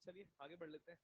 चलिए आगे बढ़ लेते हैं।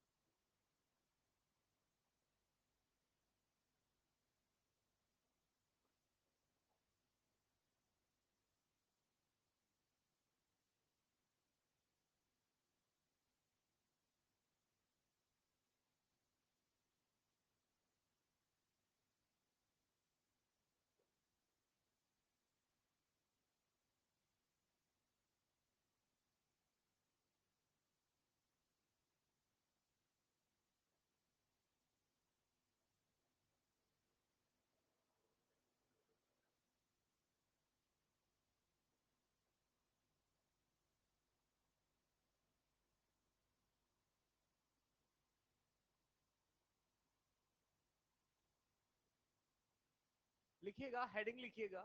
लिखिएगा, हेडिंग लिखिएगा,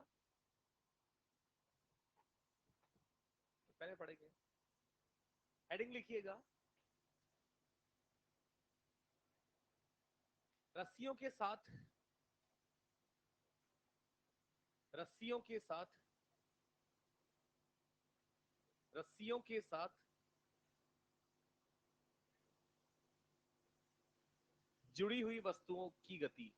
पहले पढ़ेंगे। हेडिंग लिखिएगा, रस्सियों के साथ, रस्सियों के साथ, रस्सियों के साथ जुड़ी हुई वस्तुओं की गति।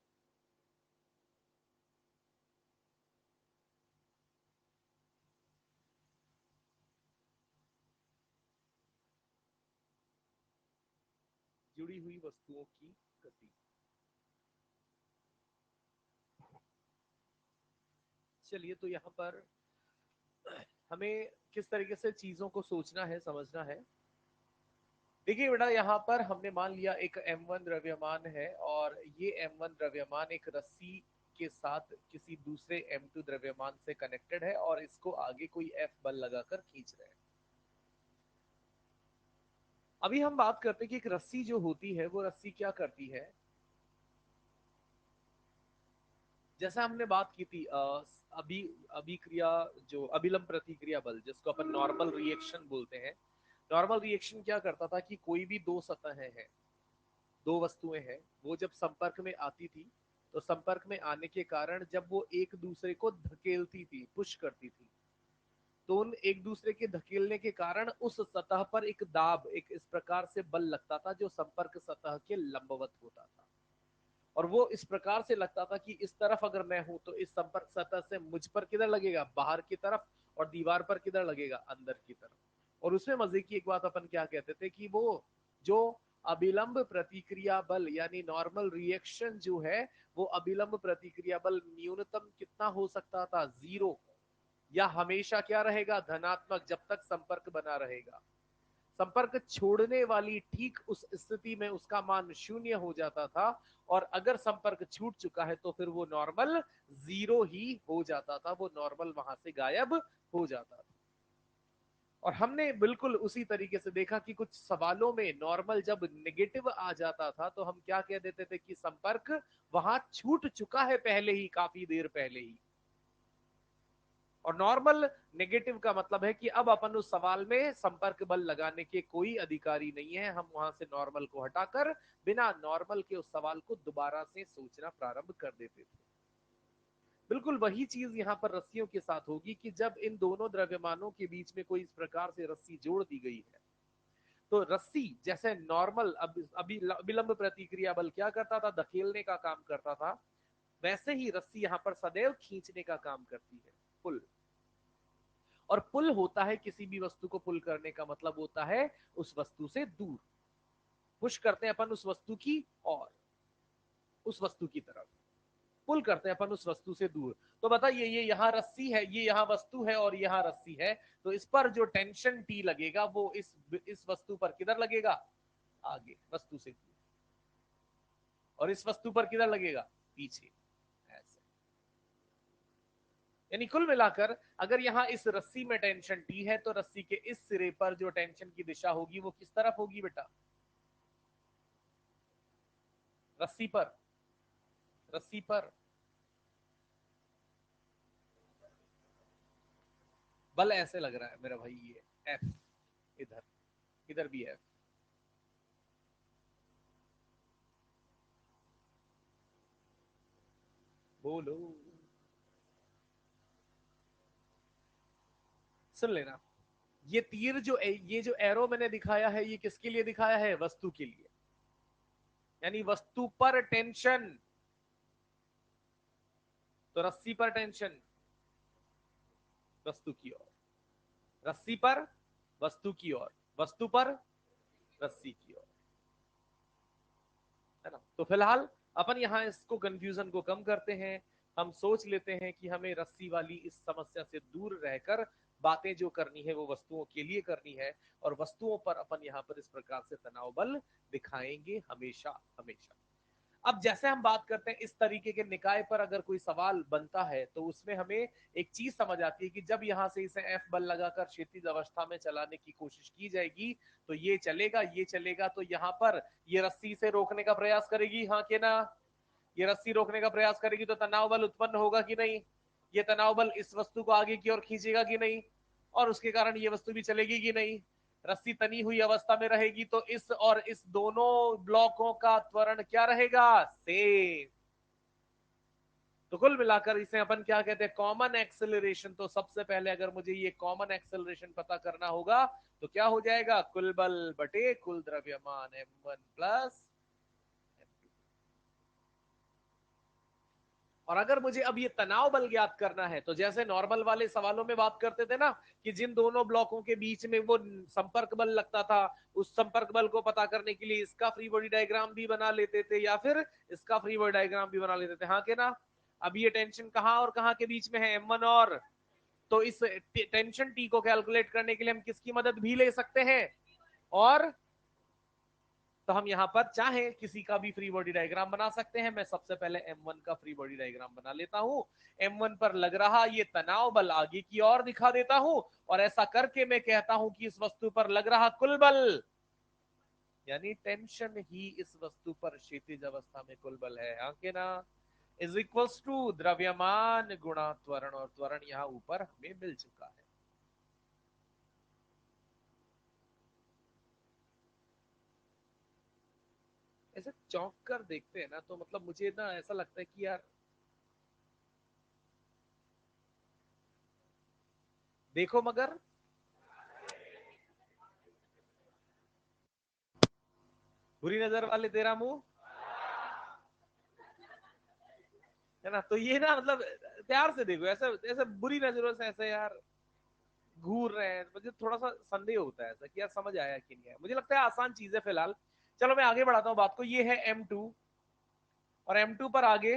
जुड़ी हुई वस्तुओं की गति। चलिए, तो यहाँ पर हमें किस तरीके से चीजों को सोचना है, समझना है। देखिए बेटा, यहाँ पर हमने मान लिया एक M1 द्रव्यमान है और ये M1 द्रव्यमान एक रस्सी के साथ किसी दूसरे M2 द्रव्यमान से कनेक्टेड है और इसको आगे कोई F बल लगाकर खींच रहे हैं। अभी हम बात करते हैं कि एक रस्सी जो होती है वो रस्सी क्या करती है। जैसा हमने बात की थी अभी अभिक्रिया, जो अभिलंब प्रतिक्रिया बल जिसको अपन नॉर्मल रिएक्शन बोलते हैं। नॉर्मल रिएक्शन क्या करता था कि कोई भी दो सतहें हैं, दो वस्तुएं हैं, वो जब संपर्क में आती थी तो संपर्क में आने के कारण जब वो एक दूसरे को धकेलती थी, पुश करती थी, तो उन एक दूसरे के धकेलने के कारण उस सतह पर एक दाब, एक इस प्रकार से बल लगता था जो संपर्क सतह के लंबवत होता था। और वो इस प्रकार से लगता था कि इस तरफ अगर मैं हूं तो इस संपर्क सतह से मुझ पर किधर लगेगा, बाहर की तरफ, और दीवार पर किधर लगेगा, अंदर की तरफ। और उसमें मजे की एक बात अपन क्या कहते थे कि वो जो अभिलंब प्रतिक्रिया बल यानी नॉर्मल रिएक्शन जो है, वो अभिलंब प्रतिक्रिया बल न्यूनतम कितना हो सकता था, 0, या हमेशा क्या रहेगा, धनात्मक, जब तक संपर्क बना रहेगा। संपर्क छोड़ने वाली ठीक उस स्थिति में उसका मान 0 हो जाता था, और अगर संपर्क छूट चुका है तो फिर वो नॉर्मल 0 ही हो जाता था, वो नॉर्मल वहां से गायब हो जाता था। और हमने बिल्कुल उसी तरीके से देखा कि कुछ सवालों में नॉर्मल जब नेगेटिव आ जाता था तो हम क्या कह देते थे कि संपर्क वहां छूट चुका है पहले ही, काफी देर पहले ही। और नॉर्मल नेगेटिव का मतलब है कि अब अपन उस सवाल में संपर्क बल लगाने के कोई अधिकारी नहीं है, हम वहां से नॉर्मल को हटाकर बिना नॉर्मल के उस सवाल को दोबारा से सोचना प्रारंभ कर देते थे। बिल्कुल वही चीज यहाँ पर रस्सियों के साथ होगी कि जब इन दोनों द्रव्यमानों के बीच में कोई इस प्रकार से रस्सी जोड़ दी गई है, तो रस्सी जैसे नॉर्मल अभी अभिलंब प्रतिक्रिया बल क्या करता था, धकेलने का काम करता था, वैसे ही रस्सी यहाँ पर सदैव खींचने का काम करती है, पुल। और पुल होता है किसी भी वस्तु को पुल करने का मतलब होता है उस वस्तु से दूर, पुश करते हैं अपन उस वस्तु की और उस वस्तु की तरफ, पुल करते हैं अपन उस वस्तु से दूर। तो बताइए, ये यहाँ रस्सी है, ये यहाँ वस्तु है और यहाँ रस्सी है, तो इस पर जो टेंशन टी लगेगा वो इस वस्तु पर किधर लगेगा, आगे, वस्तु से दूर, और इस वस्तु पर किधर लगेगा, पीछे, ऐसे। यानी कुल मिलाकर अगर यहाँ इस रस्सी में टेंशन टी है तो रस्सी के इस सिरे पर जो टेंशन की दिशा होगी वो किस तरफ होगी बेटा, रस्सी पर, रस्सी पर। बल ऐसे लग रहा है मेरा भाई, ये एफ, इधर, इधर भी एफ। बोलो, सुन लेना। ये तीर जो ये जो एरो मैंने दिखाया है, ये किसके लिए दिखाया है? वस्तु के लिए, यानी वस्तु पर टेंशन। तो रस्सी पर टेंशन वस्तु की ओर, रस्सी पर वस्तु की ओर, वस्तु पर रस्सी की ओर, है ना। तो फिलहाल अपन यहाँ इसको कंफ्यूजन को कम करते हैं। हम सोच लेते हैं कि हमें रस्सी वाली इस समस्या से दूर रहकर बातें जो करनी है वो वस्तुओं के लिए करनी है, और वस्तुओं पर अपन यहाँ पर इस प्रकार से तनाव बल दिखाएंगे हमेशा हमेशा। अब जैसे हम बात करते हैं इस तरीके के निकाय पर अगर कोई सवाल बनता है, तो उसमें हमें एक चीज समझ आती है कि जब यहां से इसे एफ बल लगाकर क्षैतिज अवस्था में चलाने की कोशिश की जाएगी तो ये चलेगा, ये चलेगा, तो यहाँ पर ये रस्सी से रोकने का प्रयास करेगी, हाँ के ना? ये रस्सी रोकने का प्रयास करेगी तो तनाव बल उत्पन्न होगा कि नहीं? ये तनाव बल इस वस्तु को आगे की ओर खींचेगा कि नहीं? और उसके कारण ये वस्तु भी चलेगी कि नहीं? रस्सी तनी हुई अवस्था में रहेगी तो इस और इस दोनों ब्लॉकों का त्वरण क्या रहेगा? सेम। तो कुल मिलाकर इसे अपन क्या कहते हैं? Common acceleration. तो सबसे पहले अगर मुझे ये कॉमन एक्सेलरेशन पता करना होगा तो क्या हो जाएगा? कुल बल बटे कुल द्रव्यमान m1 प्लस। और अगर मुझे अब ये तनाव बल ज्ञात करना है तो जैसे नॉर्मल वाले सवालों में बात करते थे ना कि जिन दोनों ब्लॉकों के बीच में वो संपर्क बल लगता था, उस संपर्क बल को पता करने के लिए इसका फ्री बॉडी डायग्राम भी बना लेते थे या फिर इसका फ्री बॉडी डायग्राम भी बना लेते थे, हाँ के ना? अब ये टेंशन कहां और कहां के बीच में है? M1 और। तो इस टेंशन टी को कैलकुलेट करने के लिए हम किसकी मदद भी ले सकते हैं? और तो हम यहाँ पर चाहे किसी का भी फ्री बॉडी डायग्राम बना सकते हैं। मैं सबसे पहले M1 का फ्री बॉडी डायग्राम बना लेता हूं। M1 पर लग रहा ये तनाव बल आगे की ओर दिखा देता हूं, और ऐसा करके मैं कहता हूं कि इस वस्तु पर लग रहा कुल बल, यानी टेंशन ही इस वस्तु पर क्षैतिज अवस्था में कुल बल है, हाँ के ना? इज इक्वल्स टू द्रव्यमान गुणा त्वरण, और त्वरण यहाँ ऊपर हमें मिल चुका है। ऐसे चौंक कर देखते हैं ना तो मतलब मुझे ना ऐसा लगता है कि यार देखो मगर बुरी नजर वाले तेरा मुंह, है ना। तो ये ना मतलब प्यार से देखो, ऐसे ऐसे बुरी नजरों से ऐसे यार घूर रहे हैं, मुझे थोड़ा सा संदेह होता है ऐसा कि यार समझ आया कि नहीं आया। मुझे लगता है आसान चीज है फिलहाल। चलो मैं आगे बढ़ाता हूँ बात को। ये है M2, और M2 पर आगे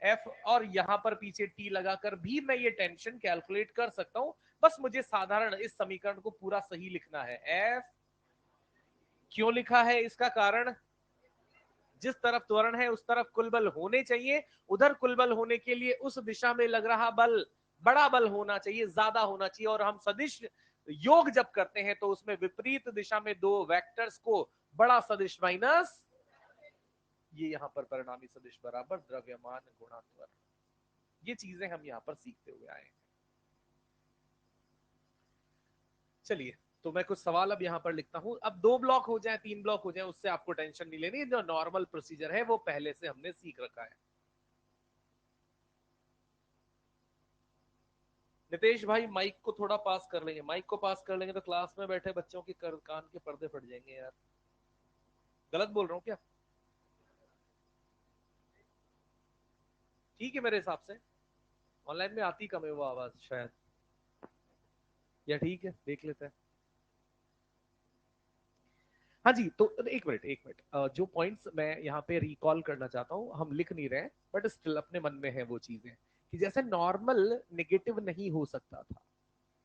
F, और यहां पर पीछे T लगाकर भी मैं ये टेंशन कैलकुलेट कर सकता हूं। बस मुझे साधारण इस समीकरण को पूरा सही लिखना है। F क्यों लिखा है? इसका कारण, जिस तरफ त्वरण है उस तरफ कुल बल होने चाहिए, उधर कुल बल होने के लिए उस दिशा में लग रहा बल बड़ा बल होना चाहिए, ज्यादा होना चाहिए। और हम सदिश योग जब करते हैं तो उसमें विपरीत दिशा में दो वेक्टर्स को बड़ा सदिश माइनस ये यहां पर परिणामी सदिश बराबर द्रव्यमान गुणा त्वरण। ये चीजें हम यहां पर सीखते हुए आए हैं। चलिए, तो मैं कुछ सवाल अब यहां पर लिखता हूं। अब 2 ब्लॉक हो जाए, 3 ब्लॉक हो जाए, उससे आपको टेंशन नहीं लेनी। जो नॉर्मल प्रोसीजर है वो पहले से हमने सीख रखा है। नितेश भाई माइक को थोड़ा पास कर लेंगे, माइक को पास कर लेंगे तो क्लास में बैठे बच्चों के कान के पर्दे फट जाएंगे यार। गलत बोल रहा हूँ क्या? ठीक है मेरे हिसाब से। ऑनलाइन में आती कम है वो आवाज शायद, या ठीक है देख लेते हैं। हाँ जी, तो एक मिनट एक मिनट, जो पॉइंट्स मैं यहाँ पे रिकॉल करना चाहता हूँ, हम लिख नहीं रहे बट स्टिल अपने मन में है वो चीजें, कि जैसे नॉर्मल नेगेटिव नहीं हो सकता था,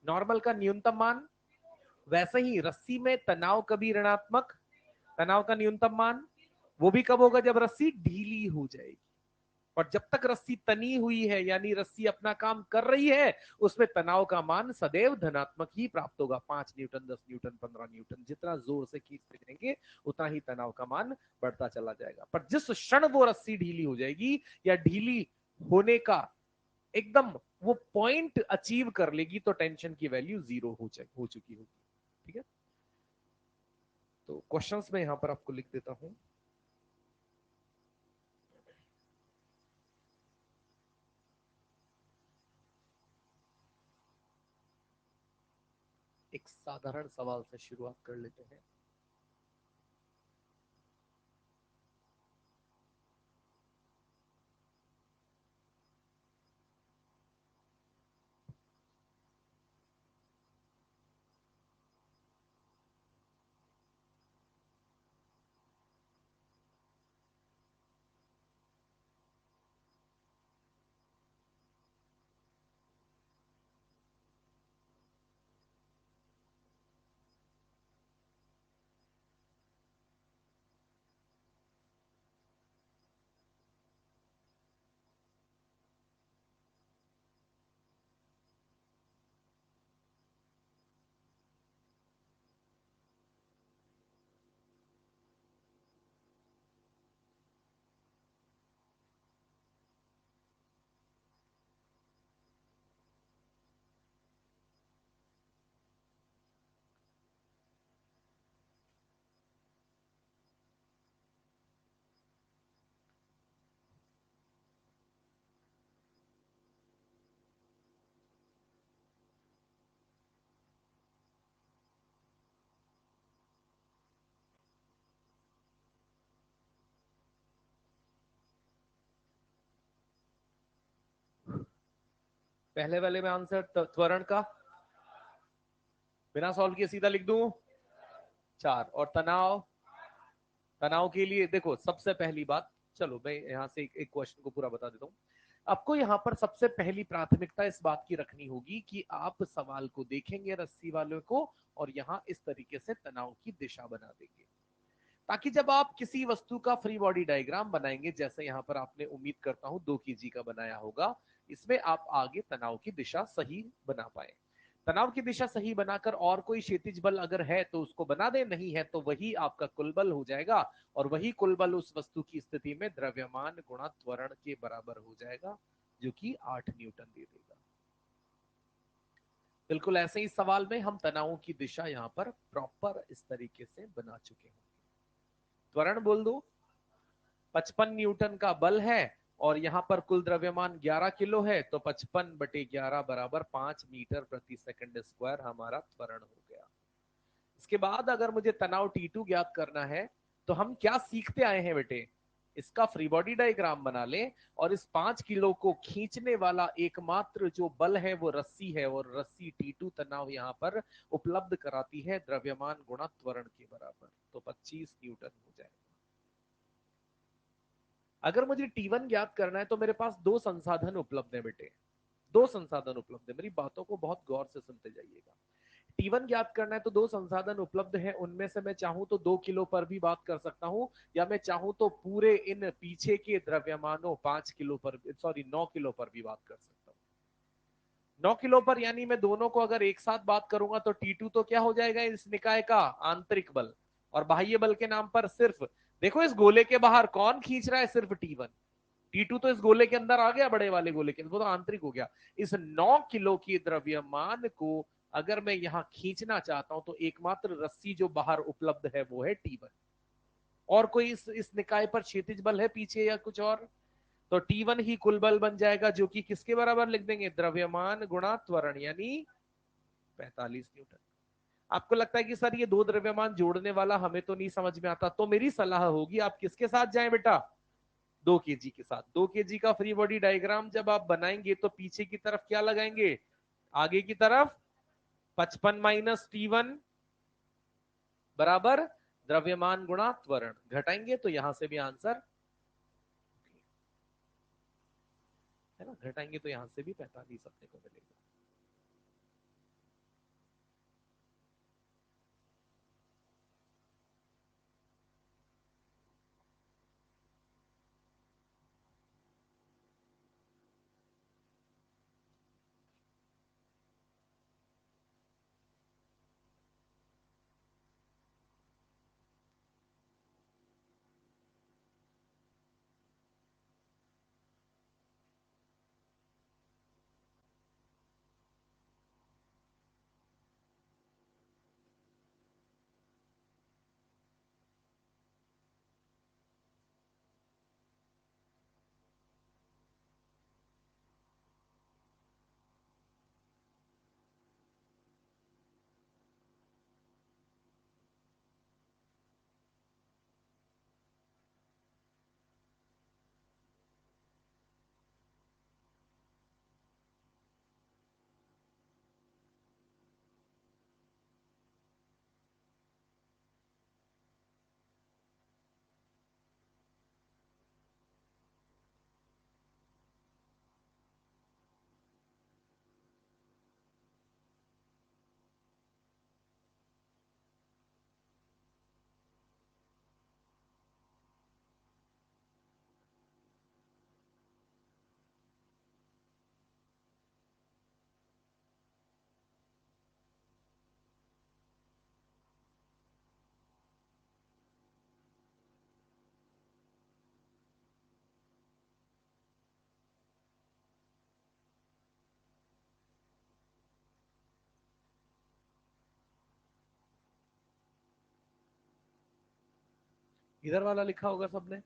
नॉर्मल का न्यूनतम मान, वैसे ही रस्सी में तनाव कभी ऋणात्मक, तनाव का न्यूनतम मान वो भी कब होगा? जब रस्सी ढीली हो जाएगी। और जब तक रस्सी तनी हुई है यानी रस्सी अपना काम कर रही है, उसमें तनाव का मान सदैव धनात्मक ही प्राप्त होगा। 5 न्यूटन, 10 न्यूटन, 15 न्यूटन, जितना जोर से खींचते जाएंगे उतना ही तनाव का मान बढ़ता चला जाएगा। पर जिस क्षण वो रस्सी ढीली हो जाएगी या ढीली होने का एकदम वो पॉइंट अचीव कर लेगी तो टेंशन की वैल्यू 0 हो चुकी होगी। ठीक है, तो क्वेश्चंस में यहां पर आपको लिख देता हूं। एक साधारण सवाल से शुरुआत कर लेते हैं। पहले वाले में आंसर त्वरण का बिना सॉल्व किए सीधा लिख दूं 4। और तनाव, तनाव के लिए देखो सबसे पहली बात, चलो मैं यहां से एक क्वेश्चन को पूरा बता देता हूं। आपको यहाँ पर सबसे पहली प्राथमिकता इस बात की रखनी होगी कि आप सवाल को देखेंगे रस्सी वालों को और यहाँ इस तरीके से तनाव की दिशा बना देंगे, ताकि जब आप किसी वस्तु का फ्री बॉडी डायग्राम बनाएंगे, जैसे यहाँ पर आपने उम्मीद करता हूं 2 kg का बनाया होगा, इसमें आप आगे तनाव की दिशा सही बना पाए। तनाव की दिशा सही बनाकर और कोई क्षैतिज बल अगर है तो उसको बना दे, नहीं है तो वही आपका कुल बल हो जाएगा, और वही कुल बल उस वस्तु की स्थिति में द्रव्यमान गुणा त्वरण के बराबर हो जाएगा, जो कि 8 न्यूटन दे देगा। बिल्कुल ऐसे ही सवाल में हम तनावों की दिशा यहाँ पर प्रॉपर इस तरीके से बना चुके हैं। त्वरण बोल दो 55 न्यूटन का बल है और यहाँ पर कुल द्रव्यमान 11 किलो है, तो 55/11 बराबर 5 मीटर प्रति सेकंड स्क्वायर हमारा त्वरण हो गया। इसके बाद अगर मुझे तनाव T2 ज्ञात करना है, तो हम क्या सीखते आए हैं बेटे, इसका फ्री बॉडी डायग्राम बना ले और इस 5 किलो को खींचने वाला एकमात्र जो बल है वो रस्सी है, और रस्सी T2 तनाव यहाँ पर उपलब्ध कराती है द्रव्यमान गुणा त्वरण के बराबर, तो 25 न्यूटन हो जाएगा। अगर मुझे T1 ज्ञात करना है तो मेरे पास दो संसाधन उपलब्ध है बेटे, दो संसाधन उपलब्ध है, मेरी बातों को बहुत गौर से सुनते जाइएगा। T1 ज्ञात करना है तो दो संसाधन उपलब्ध है, उनमें से मैं चाहूं तो 2 किलो पर भी बात कर सकता हूं, या मैं चाहूं तो पूरे इन पीछे के द्रव्यमानों 5 किलो पर, सॉरी 9 किलो पर भी बात कर सकता हूं। 9 किलो पर यानी मैं दोनों को अगर एक साथ बात करूंगा तो T2 तो क्या हो जाएगा इस निकाय का आंतरिक बल, और बाह्य बल के नाम पर सिर्फ देखो इस गोले के बाहर कौन खींच रहा है, सिर्फ T1। T2 तो इस गोले के अंदर आ गया, बड़े वाले गोले के, वो तो आंतरिक हो गया। इस 9 किलो की द्रव्यमान को अगर मैं यहां खींचना चाहता हूं तो एकमात्र रस्सी जो बाहर उपलब्ध है वो है T1। और कोई इस निकाय पर क्षैतिज बल है पीछे या कुछ और, तो T1 ही कुल बल बन जाएगा, जो कि किसके बराबर लिख देंगे, द्रव्यमान गुणा त्वरण, यानी 45 न्यूटन। आपको लगता है कि सर ये दो द्रव्यमान जोड़ने वाला हमें तो नहीं समझ में आता, तो मेरी सलाह होगी आप किसके साथ जाएं बेटा, 2 kg के साथ। 2 kg का फ्री बॉडी डायग्राम जब आप बनाएंगे तो पीछे की तरफ क्या लगाएंगे, आगे की तरफ 55 - T1 बराबर द्रव्यमान गुणा त्वरण, घटाएंगे तो यहां से भी आंसर है ना, घटाएंगे तो यहां से भी 45 अपने को मिलेगा। इधर वाला लिखा होगा सबने।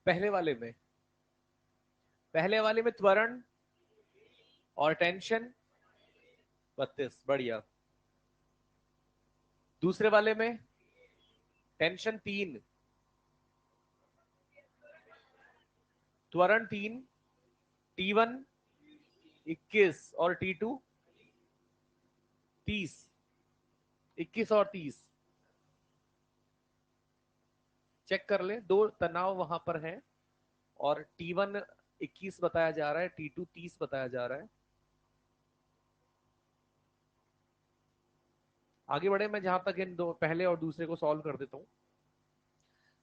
पहले वाले में त्वरण और टेंशन 32, बढ़िया। दूसरे वाले में टेंशन 3, त्वरण 3, T1 21 और T2 30, 21 और 30। चेक कर ले, दो तनाव वहां पर हैं और T1 21 बताया जा रहा है, T2 30 बताया जा रहा है। आगे बढ़े, मैं जहां तक इन दो पहले और दूसरे को सॉल्व कर देता हूं।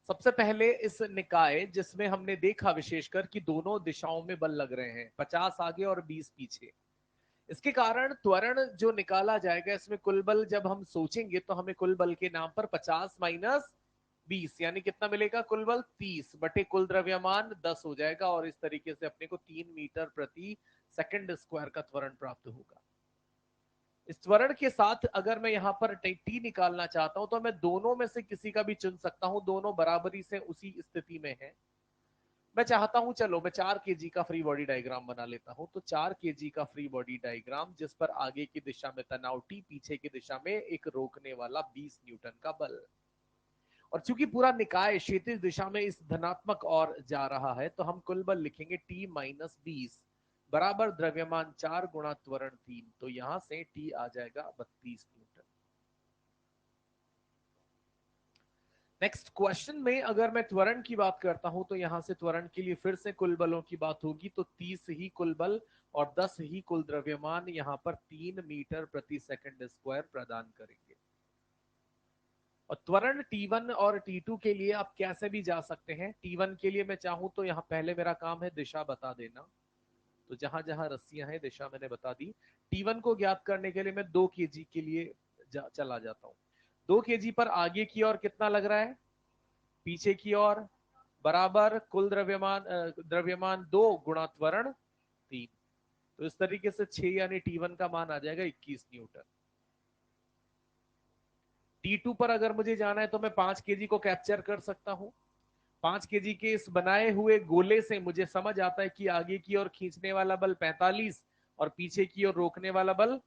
सबसे पहले इस निकाय जिसमें हमने देखा विशेषकर कि दोनों दिशाओं में बल लग रहे हैं, 50 आगे और 20 पीछे, इसके कारण त्वरण जो निकाला जाएगा, इसमें कुल बल जब हम सोचेंगे तो हमें कुल बल के नाम पर 50 माइनस 20 यानी कितना मिलेगा, कुल बल 30 बटे कुल द्रव्यमान 10 हो जाएगा और इस तरीके से अपने को 3 मीटर प्रति सेकंड स्क्वायर का त्वरण प्राप्त होगा। इस त्वरण के साथ अगर मैं यहां पर टी निकालना चाहता हूं तो मैं दोनों में से किसी का भी चुन सकता हूं, दोनों बराबरी से उसी स्थिति में है। मैं चाहता हूं, चलो मैं 4 kg का फ्री बॉडी डायग्राम बना लेता हूं। तो 4 kg का फ्री बॉडी डायग्राम जिस पर आगे की दिशा में तनाव टी, पीछे की दिशा में एक रोकने वाला 20 न्यूटन का बल। और चूंकि पूरा निकाय क्षैतिज दिशा में इस धनात्मक और जा रहा है तो हम कुल बल लिखेंगे T माइनस 20 बराबर द्रव्यमान 4 गुणा त्वरण 3। तो यहां से T आ जाएगा 32 न्यूटन। नेक्स्ट क्वेश्चन में अगर मैं त्वरण की बात करता हूं तो यहां से त्वरण के लिए फिर से कुल बलों की बात होगी, तो 30 ही कुल बल और 10 ही कुल द्रव्यमान यहां पर 3 मीटर प्रति सेकंड स्क्वायर प्रदान करेंगे। और त्वरण T1 और T2 के लिए आप कैसे भी जा सकते हैं। T1 के लिए मैं चाहूं तो यहाँ पहले मेरा काम है दिशा बता देना, तो जहां जहां रस्सियां हैं दिशा मैंने बता दी। T1 को ज्ञात करने के लिए मैं 2 kg के लिए चला जाता हूँ। 2 kg पर आगे की ओर कितना लग रहा है, पीछे की ओर बराबर कुल द्रव्यमान 2 गुणा त्वरण 3। तो इस तरीके से 6 यानी T1 का मान आ जाएगा 21 न्यूटन। T2 पर अगर मुझे जाना है तो मैं 5 केजी को कैप्चर कर सकता हूं। 5 केजी के इस बनाए हुए गोले से मुझे समझ आता है कि आगे की ओर खींचने वाला बल 45 और पीछे की ओर रोकने वाला बल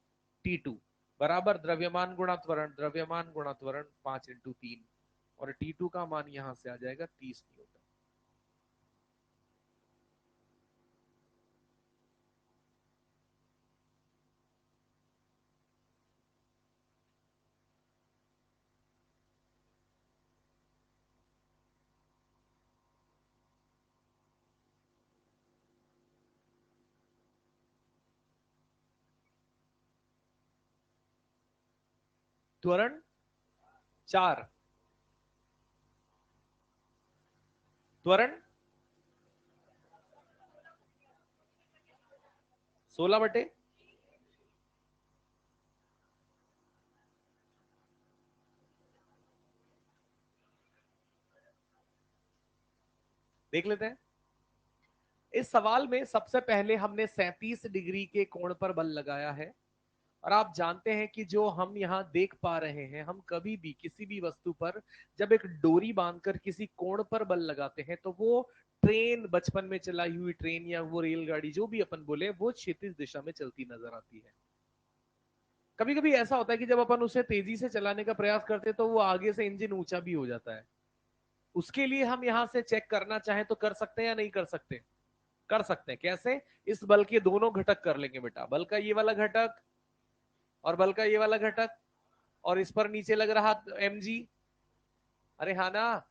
T2 बराबर द्रव्यमान गुणा त्वरण, द्रव्यमान गुणा त्वरण 5 × 3, और T2 का मान यहां से आ जाएगा 30 न्यूटन। त्वरण 4, त्वरण 16/, देख लेते हैं। इस सवाल में सबसे पहले हमने 37 डिग्री के कोण पर बल लगाया है, और आप जानते हैं कि जो हम यहाँ देख पा रहे हैं, हम कभी भी किसी भी वस्तु पर जब एक डोरी बांधकर किसी कोण पर बल लगाते हैं तो वो ट्रेन, बचपन में चलाई हुई ट्रेन या वो रेलगाड़ी जो भी अपन बोले, वो क्षैतिज दिशा में चलती नजर आती है। कभी कभी ऐसा होता है कि जब अपन उसे तेजी से चलाने का प्रयास करते हैं तो वो आगे से इंजन ऊंचा भी हो जाता है। उसके लिए हम यहां से चेक करना चाहें तो कर सकते हैं या नहीं कर सकते? कर सकते हैं। कैसे? इस बल के दोनों घटक कर लेंगे बेटा, बल का ये वाला घटक और बल का ये वाला घटक, और इस पर नीचे लग रहा mg। अरे हाँ ना,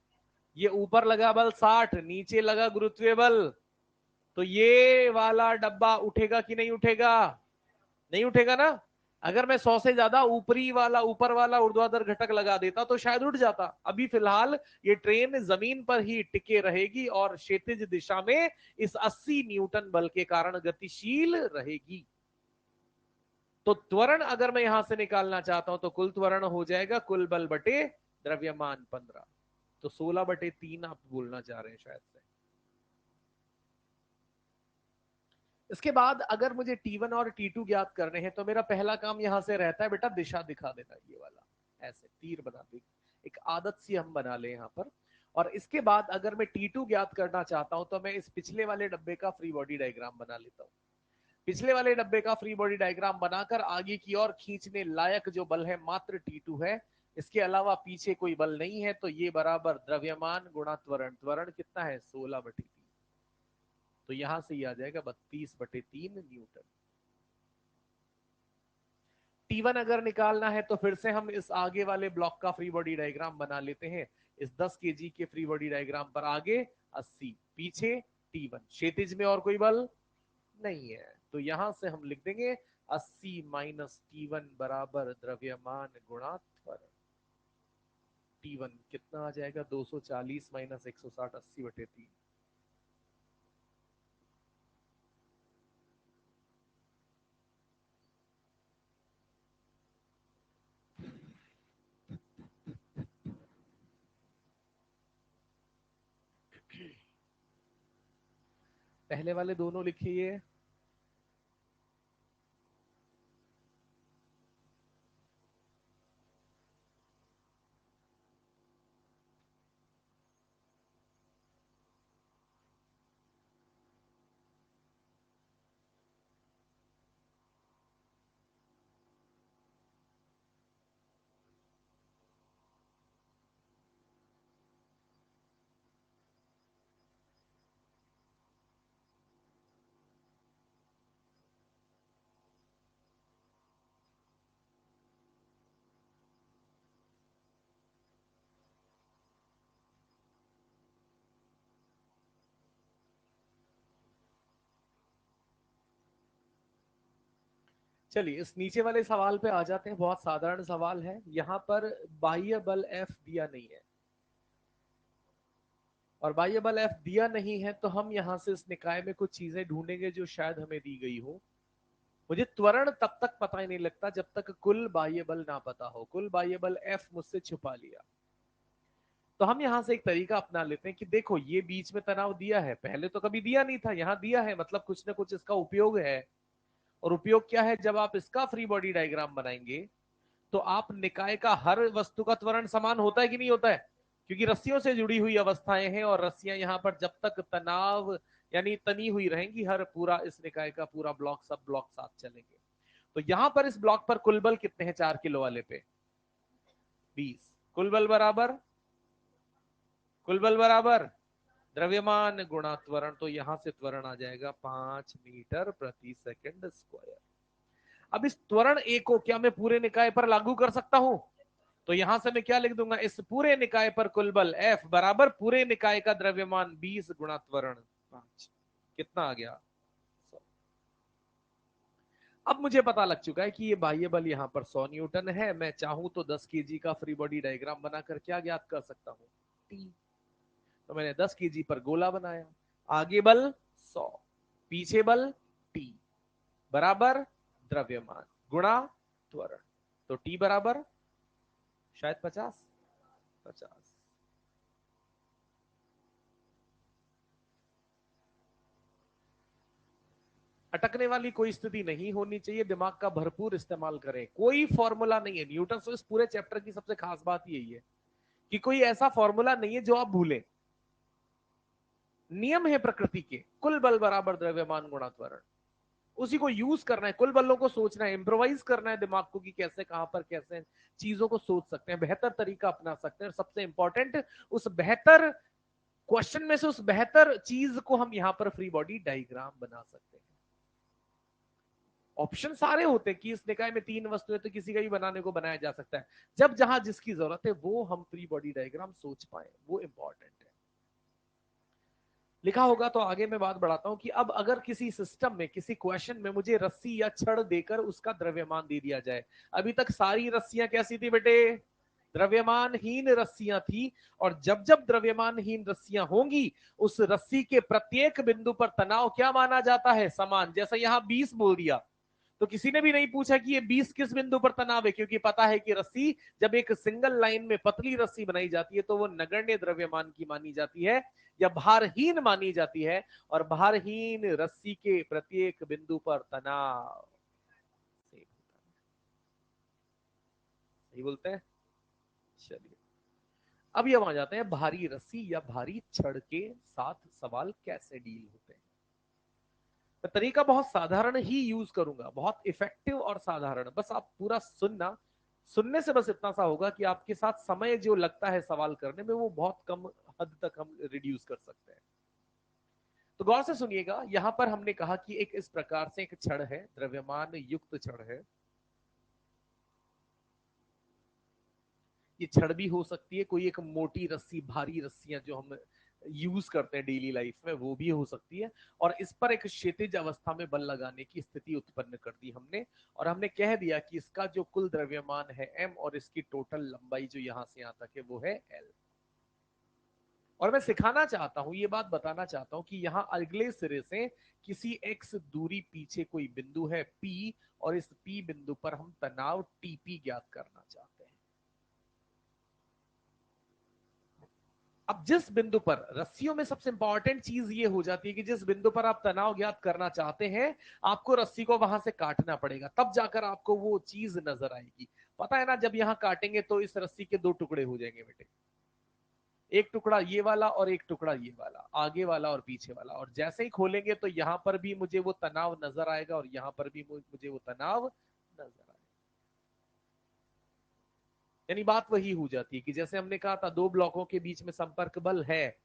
ये ऊपर लगा बल 60, नीचे लगा गुरुत्वीय बल, तो ये वाला डब्बा उठेगा कि नहीं उठेगा? नहीं उठेगा ना। अगर मैं 100 से ज्यादा ऊपरी वाला, ऊपर वाला ऊर्ध्वाधर घटक लगा देता तो शायद उठ जाता। अभी फिलहाल ये ट्रेन जमीन पर ही टिके रहेगी और क्षैतिज दिशा में इस 80 न्यूटन बल के कारण गतिशील रहेगी। तो त्वरण अगर मैं यहां से निकालना चाहता हूं तो कुल त्वरण हो जाएगा कुल बल बटे द्रव्यमान 15। तो 16/3 आप बोलना चाह रहे हैं शायद से। इसके बाद अगर मुझे T1 और T2 ज्ञात करने हैं तो मेरा पहला काम यहां से रहता है बेटा दिशा दिखा देना, ये वाला ऐसे तीर बना दे, एक आदत सी हम बना ले यहां पर। और इसके बाद अगर मैं T2 ज्ञात करना चाहता हूं तो मैं इस पिछले वाले डब्बे का फ्री बॉडी डायग्राम बना लेता हूं। पिछले वाले डब्बे का फ्री बॉडी डायग्राम बनाकर आगे की ओर खींचने लायक जो बल है मात्र T2 है, इसके अलावा पीछे कोई बल नहीं है, तो ये बराबर द्रव्यमान गुणा त्वरण, त्वरण कितना है 16/3, तो यहां से ये आ जाएगा 32/3 न्यूटन। T1 अगर निकालना है तो फिर से हम इस आगे वाले ब्लॉक का फ्री बॉडी डायग्राम बना लेते हैं। इस 10 केजी के फ्री बॉडी डायग्राम पर आगे 80, पीछे T1, क्षैतिज में और कोई बल नहीं है, तो यहां से हम लिख देंगे 80 माइनस T1 बराबर द्रव्यमान गुणा त्वरण। T1 कितना आ जाएगा 240 माइनस 160, 80/3। पहले वाले दोनों लिखिए। चलिए इस नीचे वाले सवाल पे आ जाते हैं। बहुत साधारण सवाल है। यहाँ पर बाह्य बल F दिया नहीं है, और बाह्य बल F दिया नहीं है तो हम यहाँ से इस निकाय में कुछ चीजें ढूंढेंगे जो शायद हमें दी गई हो। मुझे त्वरण तब तक पता ही नहीं लगता जब तक कुल बाह्य बल ना पता हो। कुल बाह्य बल F मुझसे छुपा लिया, तो हम यहाँ से एक तरीका अपना लेते हैं कि देखो ये बीच में तनाव दिया है, पहले तो कभी दिया नहीं था, यहाँ दिया है, मतलब कुछ ना कुछ इसका उपयोग है। और उपयोग क्या है, जब आप इसका फ्री बॉडी डायग्राम बनाएंगे तो आप निकाय का हर वस्तु का त्वरण समान होता है कि नहीं होता है, क्योंकि रस्सियों से जुड़ी हुई अवस्थाएं हैं और रस्सियां यहां पर जब तक तनाव यानी तनी हुई रहेंगी, हर पूरा इस निकाय का पूरा ब्लॉक सब ब्लॉक साथ चलेंगे। तो यहां पर इस ब्लॉक पर कुल बल कितने हैं 4 किलो वाले पे 20, कुल बल बराबर द्रव्यमान गुणा त्वरण, तो यहां से त्वरण आ जाएगा 5 मीटर प्रति सेकंड स्क्वायर। अब इस त्वरण ए को क्या मैं पूरे निकाय पर लागू कर सकता हूं, तो यहां से मैं क्या लिख दूंगा, इस पूरे निकाय पर कुल बल F बराबर पूरे निकाय का द्रव्यमान 20 गुणा त्वरण 5, कितना आ गया 100। अब मुझे पता लग चुका है कि ये बाह्य बल यहां पर 100 न्यूटन है, मैं चाहूं तो 10 केजी का फ्री बॉडी डायग्राम बनाकर क्या ज्ञात कर सकता हूं, T। तो मैंने 10 केजी पर गोला बनाया, आगे बल 100, पीछे बल T बराबर द्रव्यमान गुणा त्वरण, तो T बराबर शायद 50। अटकने वाली कोई स्थिति नहीं होनी चाहिए, दिमाग का भरपूर इस्तेमाल करें, कोई फॉर्मूला नहीं है न्यूटन से इस पूरे चैप्टर की सबसे खास बात यही है कि कोई ऐसा फॉर्मूला नहीं है जो आप भूलें, नियम है प्रकृति के, कुल बल बराबर द्रव्यमान गुणा त्वरण, उसी को यूज करना है, कुल बलों को सोचना है, इंप्रोवाइज करना है दिमाग को कि कैसे कहां पर कैसे चीजों को सोच सकते हैं, बेहतर तरीका अपना सकते हैं, और सबसे इंपॉर्टेंट उस बेहतर क्वेश्चन में से उस बेहतर चीज को हम यहां पर फ्री बॉडी डायग्राम बना सकते हैं। ऑप्शन सारे होते हैं कि इस निकाय में 3 वस्तु है तो किसी का भी बनाने को बनाया जा सकता है, जब जहां जिसकी जरूरत है वो हम फ्री बॉडी डायग्राम सोच पाए, वो इंपॉर्टेंट है। लिखा होगा तो आगे मैं बात बढ़ाता हूं कि अब अगर किसी सिस्टम में किसी क्वेश्चन में मुझे रस्सी या छड़ देकर उसका द्रव्यमान दे दिया जाए, अभी तक सारी रस्सियां कैसी थी बेटे, द्रव्यमानहीन रस्सियां थी, और जब जब द्रव्यमानहीन रस्सियां होंगी उस रस्सी के प्रत्येक बिंदु पर तनाव क्या माना जाता है, समान। जैसा यहां 20 बोल दिया तो किसी ने भी नहीं पूछा कि ये 20 किस बिंदु पर तनाव है, क्योंकि पता है कि रस्सी जब एक सिंगल लाइन में पतली रस्सी बनाई जाती है तो वो नगण्य द्रव्यमान की मानी जाती है या भारहीन मानी जाती है, और भारहीन रस्सी के प्रत्येक बिंदु पर तनाव सही बोलते हैं। चलिए अब ये आ जाते हैं भारी रस्सी या भारी छड़ के साथ सवाल कैसे डील होते हैं। मैं तरीका बहुत साधारण ही यूज करूंगा, बहुत इफेक्टिव और साधारण, बस आप पूरा सुनना, सुनने से बस इतना सा होगा कि आपके साथ समय जो लगता है सवाल करने में वो बहुत कम हद तक हम रिड्यूस कर सकते हैं। तो गौर से सुनिएगा, यहां पर हमने कहा कि एक इस प्रकार से एक छड़ है, द्रव्यमान युक्त छड़ है, ये छड़ भी हो सकती है, कोई एक मोटी रस्सी भारी रस्सियां जो हम यूज करते हैं डेली लाइफ में वो भी हो सकती है, और इस पर एक क्षैतिज अवस्था में बल लगाने की स्थिति उत्पन्न कर दी हमने, और हमने कह दिया कि इसका जो कुल द्रव्यमान है m और इसकी टोटल लंबाई जो यहां से यहां तक है वो है l। और मैं सिखाना चाहता हूं, ये बात बताना चाहता हूं कि यहां अगले सिरे से किसी x दूरी पीछे कोई बिंदु है P, और इस P बिंदु पर हम तनाव TP ज्ञात करना चाहते हैं। अब जिस बिंदु पर रस्सियों में सबसे इंपॉर्टेंट चीज ये हो जाती है कि जिस बिंदु पर आप तनाव ज्ञात करना चाहते हैं आपको रस्सी को वहां से काटना पड़ेगा, तब जाकर आपको वो चीज नजर आएगी। पता है ना, जब यहां काटेंगे तो इस रस्सी के 2 टुकड़े हो जाएंगे बेटे, एक टुकड़ा ये वाला और एक टुकड़ा ये वाला, आगे वाला और पीछे वाला, और जैसे ही खोलेंगे तो यहां पर भी मुझे वो तनाव नजर आएगा और यहां पर भी मुझे वो तनाव नजर आएगा। यानी बात वही हो जाती है कि जैसे हमने कहा था 2 ब्लॉकों के बीच में संपर्क बल है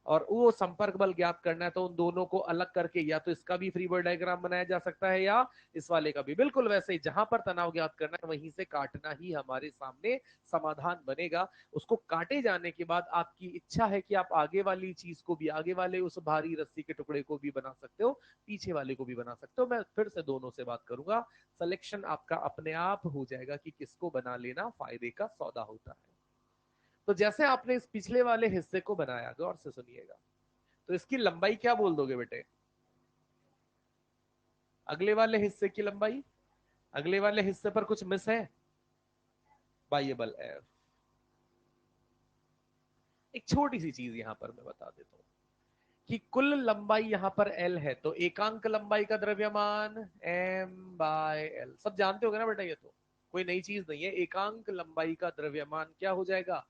और वो संपर्क बल ज्ञात करना है तो उन दोनों को अलग करके या तो इसका भी फ्री बॉडी डायग्राम बनाया जा सकता है या इस वाले का भी, बिल्कुल वैसे ही जहां पर तनाव ज्ञात करना है वहीं से काटना ही हमारे सामने समाधान बनेगा। उसको काटे जाने के बाद आपकी इच्छा है कि आप आगे वाली चीज को भी, आगे वाले उस भारी रस्सी के टुकड़े को भी बना सकते हो, पीछे वाले को भी बना सकते हो। मैं फिर से दोनों से बात करूंगा, सिलेक्शन आपका अपने आप हो जाएगा कि किसको बना लेना फायदे का सौदा होता है। तो जैसे आपने इस पिछले वाले हिस्से को बनाया, गौर से सुनिएगा, तो इसकी लंबाई क्या बोल दोगे बेटे, अगले वाले हिस्से की लंबाई, अगले वाले हिस्से पर कुछ मिस है, बाह्य बल F। एक छोटी सी चीज यहां पर मैं बता देता हूं कि कुल लंबाई यहां पर L है, तो एकांक लंबाई का द्रव्यमान m/L, सब जानते होगे ना बेटा, ये तो कोई नई चीज नहीं है। एकांक लंबाई का द्रव्यमान क्या हो जाएगा,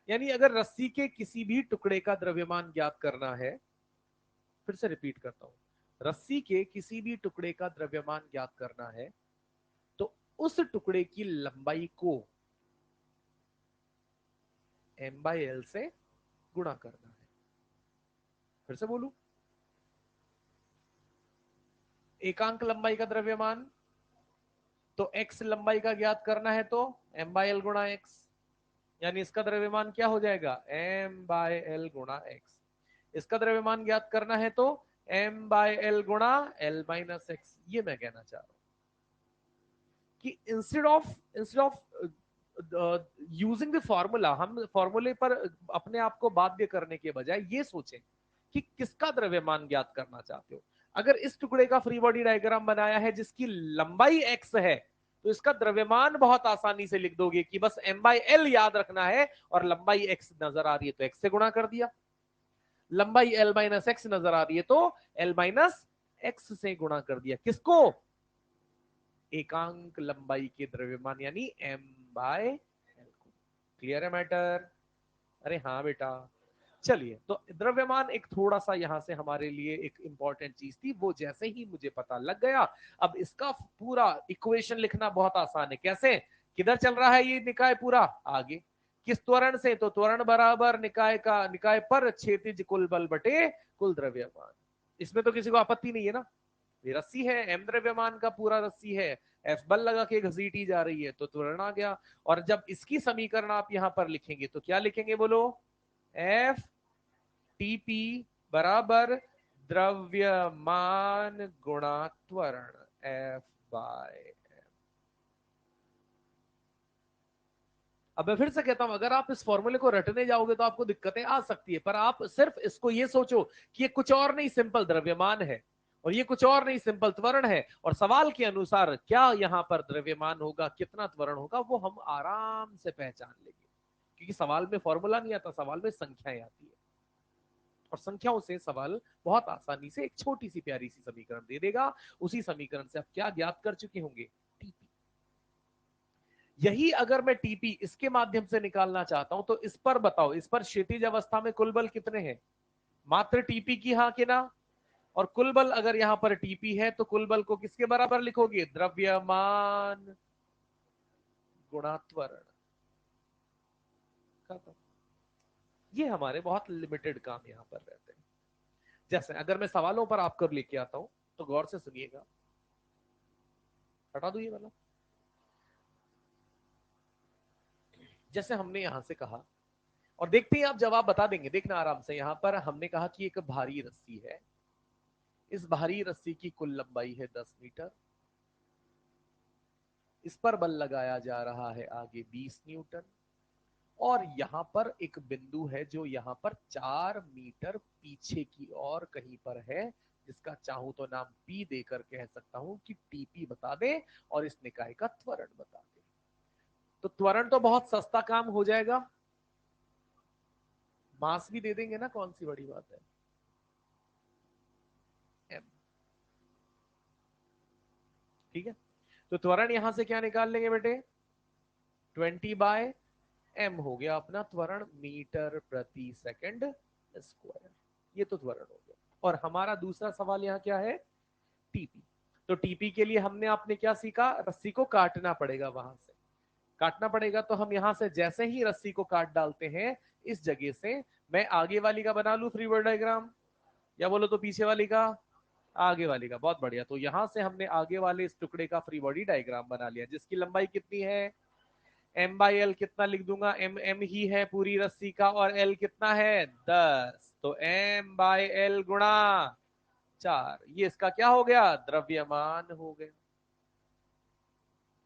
यानी अगर रस्सी के किसी भी टुकड़े का द्रव्यमान ज्ञात करना है, फिर से रिपीट करता हूं, रस्सी के किसी भी टुकड़े का द्रव्यमान ज्ञात करना है तो उस टुकड़े की लंबाई को m/L से गुणा करना है। फिर से बोलूं, एकांक लंबाई का द्रव्यमान, तो x लंबाई का ज्ञात करना है तो m/L गुणा x, यानी इसका द्रव्यमान क्या हो जाएगा, m/L गुणा x। इसका द्रव्यमान ज्ञात करना है तो m/L गुणा L-x। ये मैं कहना चाह रहा हूं कि instead of using the formula, हम फॉर्मूले पर अपने आप को बाध्य करने के बजाय ये सोचें कि किसका द्रव्यमान ज्ञात करना चाहते हो। अगर इस टुकड़े का फ्री बॉडी डायग्राम बनाया है जिसकी लंबाई x है, तो इसका द्रव्यमान बहुत आसानी से लिख दोगे कि बस m/L याद रखना है और लंबाई x नजर आ रही है तो x से गुणा कर दिया, लंबाई L-x नजर आ रही है तो L-x से गुणा कर दिया। किसको, एकांक लंबाई के द्रव्यमान यानी m/L को। क्लियर है मैटर, अरे हाँ बेटा। चलिए, तो द्रव्यमान एक थोड़ा सा यहां से हमारे लिए एक इंपॉर्टेंट चीज थी, वो जैसे ही मुझे पता लग गया, अब इसका पूरा इक्वेशन लिखना बहुत आसान है। कैसे, किधर चल रहा है ये निकाय पूरा, आगे किस त्वरण से, तो त्वरण बराबर निकाय पर क्षैतिज कुल बल बटे कुल द्रव्यमान। इसमें तो किसी को आपत्ति नहीं है ना, ये रस्सी है, एम द्रव्यमान का पूरा रस्सी है, एफ बल लगा के घसीटी जा रही है तो त्वरण आ गया। और जब इसकी समीकरण आप यहां पर लिखेंगे तो क्या लिखेंगे बोलो, एफ टीपी बराबर द्रव्यमान गुणा त्वरण, एफ बाय। अब मैं फिर से कहता हूं, अगर आप इस फॉर्मूले को रटने जाओगे तो आपको दिक्कतें आ सकती है, पर आप सिर्फ इसको ये सोचो कि ये कुछ और नहीं सिंपल द्रव्यमान है और ये कुछ और नहीं सिंपल त्वरण है, और सवाल के अनुसार क्या यहां पर द्रव्यमान होगा, कितना त्वरण होगा, वो हम आराम से पहचान लेंगे, क्योंकि सवाल में फॉर्मूला नहीं आता, सवाल में संख्याएं आती है, और संख्याओं से सवाल बहुत आसानी से एक छोटी सी प्यारी सी समीकरण दे देगा। उसी समीकरण से आप क्या ज्ञात कर चुके होंगे, टीपी। यही अगर मैं टीपी इसके माध्यम से निकालना चाहता हूं तो इस पर बताओ, इस पर क्षैतिज अवस्था में कुल बल कितने हैं, मात्र टीपी की हाँ कि ना, और कुल बल अगर यहां पर टीपी है तो कुल बल को किसके बराबर लिखोगे, द्रव्यमान गुणा त्वरण। खत्म। ये हमारे बहुत लिमिटेड काम यहां पर रहते हैं। जैसे अगर मैं सवालों पर आपको लेके आता हूं तो गौर से सुनिएगा, हटा दो ये वाला। जैसे हमने यहां से कहा, और देखते ही आप जवाब बता देंगे, देखना आराम से। यहां पर हमने कहा कि एक भारी रस्सी है, इस भारी रस्सी की कुल लंबाई है 10 मीटर, इस पर बल लगाया जा रहा है आगे 20 न्यूटन, और यहां पर एक बिंदु है जो यहां पर 4 मीटर पीछे की ओर कहीं पर है, जिसका चाहूं तो नाम पी देकर कह सकता हूं कि टीपी बता दे और इस निकाय का त्वरण बता दे। तो त्वरण तो बहुत सस्ता काम हो जाएगा, मास भी दे देंगे ना, कौन सी बड़ी बात है, एम। ठीक है, तो त्वरण यहां से क्या निकाल लेंगे बेटे, 20/m हो गया अपना त्वरण, मीटर प्रति सेकंड स्क्वायर। ये तो त्वरण हो गया। और हमारा दूसरा सवाल यहाँ क्या है, टीपी। तो टीपी के लिए हमने आपने क्या सीखा, रस्सी को काटना पड़ेगा, वहां से काटना पड़ेगा। तो हम यहां से जैसे ही रस्सी को काट डालते हैं इस जगह से, मैं आगे वाली का बना लू फ्री बॉडी डायग्राम, या बोलो तो पीछे वाली का, आगे वाली का, बहुत बढ़िया। तो यहां से हमने आगे वाले इस टुकड़े का फ्री बॉडी डायग्राम बना लिया, जिसकी लंबाई कितनी है, m/L कितना लिख दूंगा, m ही है पूरी रस्सी का, और L कितना है 10, तो m/L गुणा 4, ये इसका क्या हो गया, द्रव्यमान हो गया।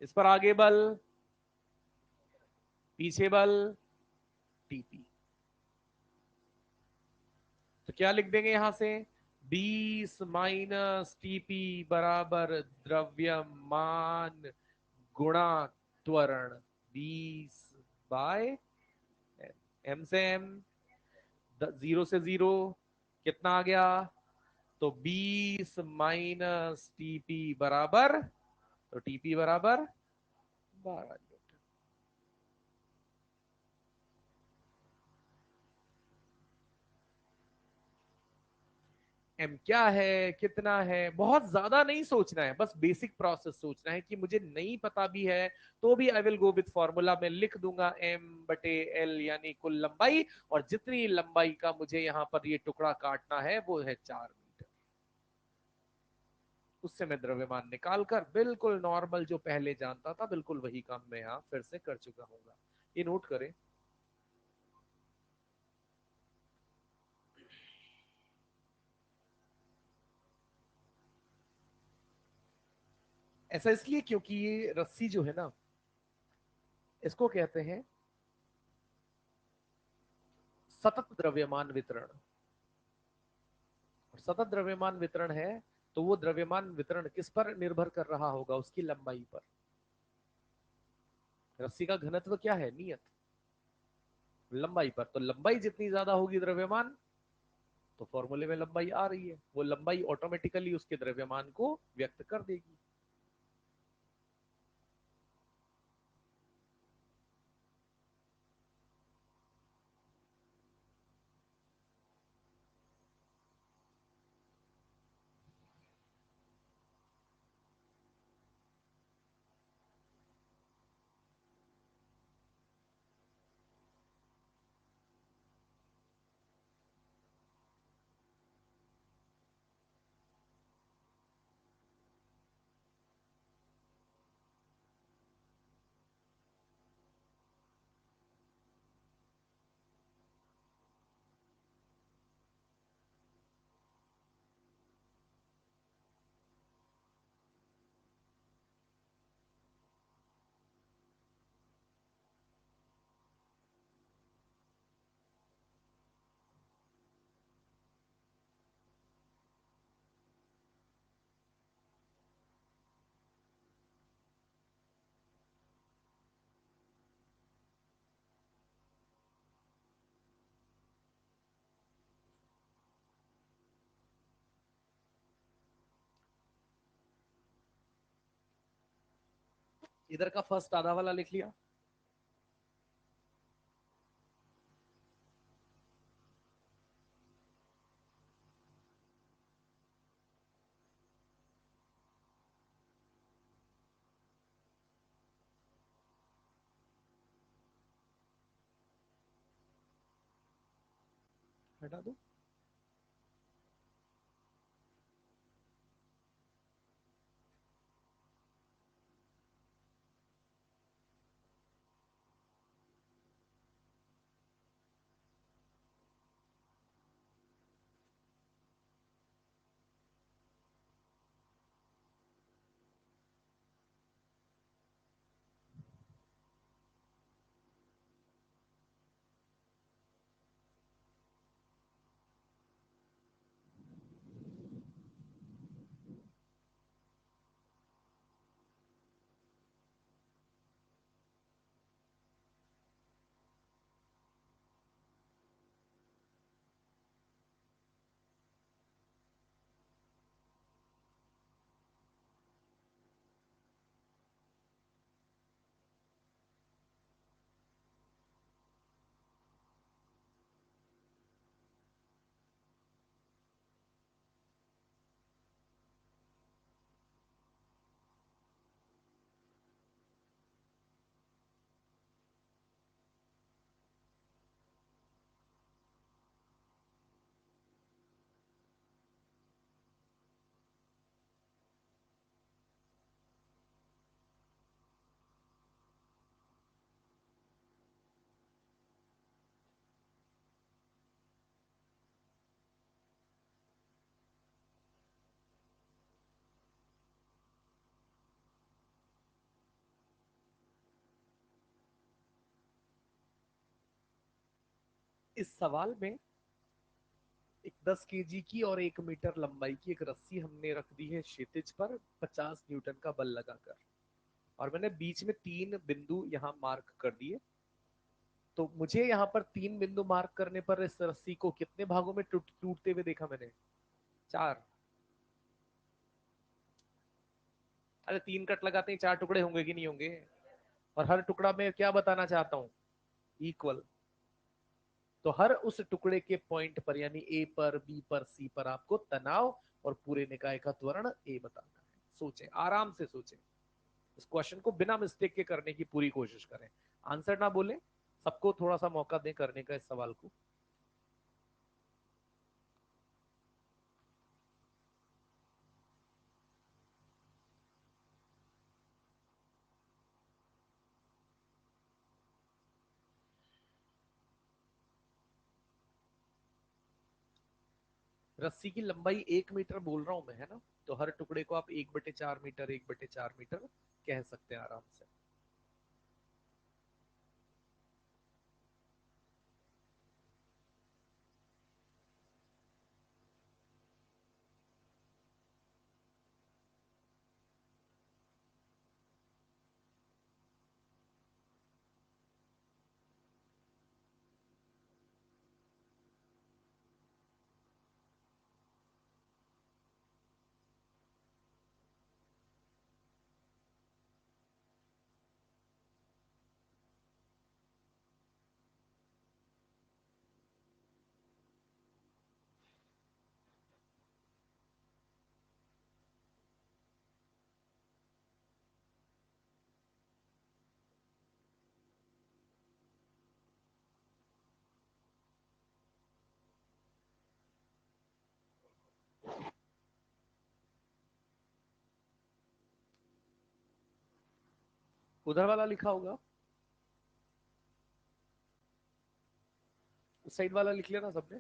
इस पर आगे बल, पीछे बल, टीपी। तो क्या लिख देंगे यहां से, 20 माइनस टीपी बराबर द्रव्यमान गुणा त्वरण, 20/m, m से m, 0 से 0, कितना आ गया? तो 20 माइनस टीपी बराबर, तो टीपी बराबर 12 न्यूटन। एम क्या है, कितना है, बहुत ज्यादा नहीं सोचना है, बस बेसिक प्रोसेस सोचना है कि मुझे नहीं पता भी है तो भी I will go with formula में लिख दूंगा एम बटे एल, यानी कुल लंबाई, और जितनी लंबाई का मुझे यहाँ पर ये टुकड़ा काटना है वो है 4 मीटर। उससे मैं द्रव्यमान निकाल कर बिल्कुल नॉर्मल जो पहले जानता था बिल्कुल वही काम मैं यहाँ फिर से कर चुका हूँ। ये नोट करें। ऐसा इसलिए क्योंकि ये रस्सी जो है ना, इसको कहते हैं सतत द्रव्यमान वितरण। और सतत द्रव्यमान वितरण है तो वो द्रव्यमान वितरण किस पर निर्भर कर रहा होगा? उसकी लंबाई पर। रस्सी का घनत्व क्या है? नियत। लंबाई पर, तो लंबाई जितनी ज्यादा होगी द्रव्यमान, तो फॉर्मूले में लंबाई आ रही है, वो लंबाई ऑटोमेटिकली उसके द्रव्यमान को व्यक्त कर देगी। इधर का फर्स्ट आधा वाला लिख लिया। हटा दो। इस सवाल में एक 10 केजी की और 1 मीटर लंबाई की एक रस्सी हमने रख दी है क्षैतिज पर 50 न्यूटन का बल लगाकर, और मैंने बीच में 3 बिंदु यहाँ मार्क कर दिए। तो मुझे यहाँ पर 3 बिंदु मार्क करने पर इस रस्सी को कितने भागों में टूटते हुए देखा मैंने? 4। अरे 3 कट लगाते ही 4 टुकड़े होंगे कि नहीं होंगे? और हर टुकड़ा में क्या बताना चाहता हूं? इक्वल। तो हर उस टुकड़े के पॉइंट पर यानी ए पर, बी पर, सी पर आपको तनाव और पूरे निकाय का त्वरण ए बताना है। सोचें, आराम से सोचें, इस क्वेश्चन को बिना मिस्टेक के करने की पूरी कोशिश करें। आंसर ना बोले, सबको थोड़ा सा मौका दें करने का इस सवाल को। रस्सी की लंबाई 1 मीटर बोल रहा हूं मैं, है ना? तो हर टुकड़े को आप 1/4 मीटर, 1/4 मीटर कह सकते हैं आराम से। उधर वाला लिखा होगा, उस साइड वाला लिख लेना सबने।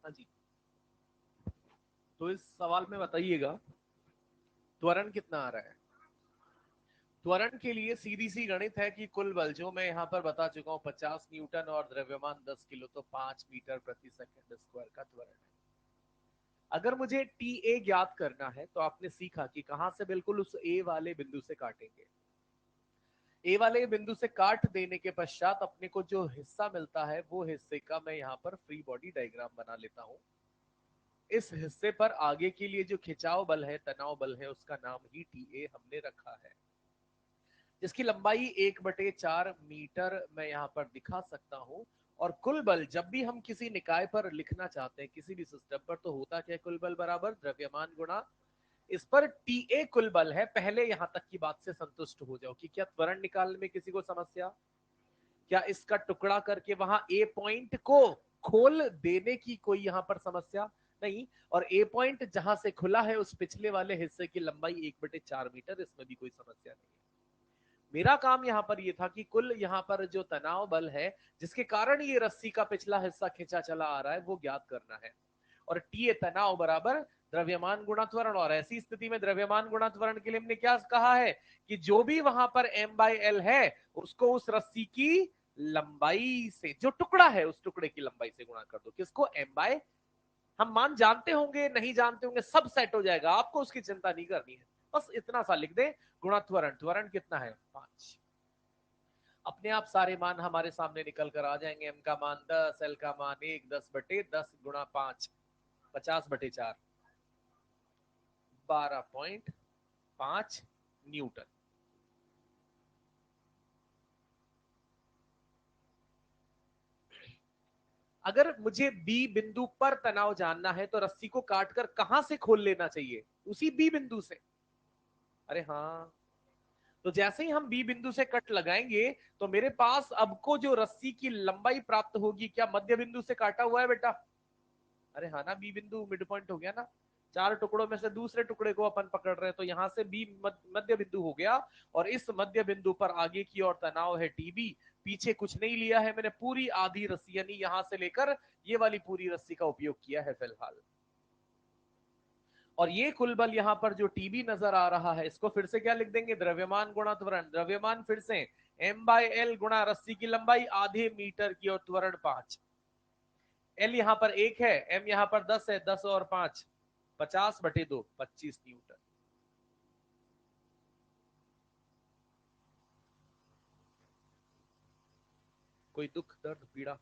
हाँ जी। तो इस सवाल में बताइएगा त्वरण कितना आ रहा है। त्वरण के लिए सीधी सी गणित है कि कुल बल, जो मैं यहाँ पर बता चुका हूँ, 50 न्यूटन और द्रव्यमान 10 किलो, तो 5 मीटर प्रति सेकंड स्क्वायर का त्वरण है। अगर मुझे टी ए ज्ञात करना है तो आपने सीखा कि कहां से बिल्कुल उस ए वाले बिंदु से काटेंगे। ए वाले बिंदु से काट देने के पश्चात अपने को जो हिस्सा मिलता है वो हिस्से का मैं यहाँ पर फ्री बॉडी डायग्राम बना लेता हूँ। इस हिस्से पर आगे के लिए जो खिंचाव बल है, तनाव बल है, उसका नाम ही टी ए हमने रखा है, जिसकी लंबाई 1/4 मीटर मैं यहाँ पर दिखा सकता हूँ। और कुल बल जब भी हम किसी निकाय पर लिखना चाहते हैं किसी भी सिस्टम पर, तो होता क्या है? कुल बल बराबर द्रव्यमान गुणा इस पर TA कुल बल है। पहले यहां तक की बात से संतुष्ट हो जाओ कि क्या त्वरण निकालने में किसी को समस्या, क्या इसका टुकड़ा करके वहां A पॉइंट को खोल देने की कोई यहां पर समस्या नहीं, और A पॉइंट जहां से खुला है उस पिछले वाले हिस्से की लंबाई 1/4 मीटर, इसमें भी कोई समस्या नहीं है। मेरा काम यहां पर यह था कि कुल यहां पर जो तनाव बल है जिसके कारण ये रस्सी का पिछला हिस्सा खिंचा चला आ रहा है वो ज्ञात करना है। और TA तनाव बराबर द्रव्यमान गुणा त्वरण, और ऐसी स्थिति में द्रव्यमान गुणा त्वरण के लिए हमने क्या कहा है कि जो भी वहां पर M/L है उसको उस रस्सी की लंबाई से, जो टुकड़ा है उस टुकड़े की लंबाई से गुणा कर दो। किसको? M/, हम मान जानते होंगे नहीं जानते होंगे सब सेट हो जाएगा, आपको उसकी चिंता नहीं करनी है, बस इतना सा लिख दे गुणा त्वरण। त्वरण कितना है? 5। अपने आप सारे मान हमारे सामने निकल कर आ जाएंगे। M का मान 10, L का मान 1, 10/10 गुणा 5, 50/4, 12.5 न्यूटन। अगर मुझे B बिंदु पर तनाव जानना है तो रस्सी को काटकर कहां से खोल लेना चाहिए? उसी B बिंदु से। अरे हाँ, तो जैसे ही हम B बिंदु से कट लगाएंगे तो मेरे पास अब को जो रस्सी की लंबाई प्राप्त होगी, क्या मध्य बिंदु से काटा हुआ है बेटा? अरे हाँ ना, B बिंदु मिड पॉइंट हो गया ना, चार टुकड़ों में से दूसरे टुकड़े को अपन पकड़ रहे हैं, तो यहां से B मध्य बिंदु हो गया, और इस मध्य बिंदु पर आगे की ओर तनाव है TB। पीछे कुछ नहीं लिया है मैंने, पूरी आधी रस्सी यानी यहां से लेकर ये वाली पूरी रस्सी का उपयोग किया है फिलहाल। और ये कुल बल यहां पर जो TB नजर आ रहा है इसको फिर से क्या लिख देंगे? द्रव्यमान गुणा त्वरण। द्रव्यमान फिर से M/L गुणा रस्सी की लंबाई आधे मीटर की और त्वरण 5। L यहां पर 1 है, M यहां पर 10 है, 10 और 5 50/2, 25 न्यूटन। कोई दुख दर्द पीड़ा?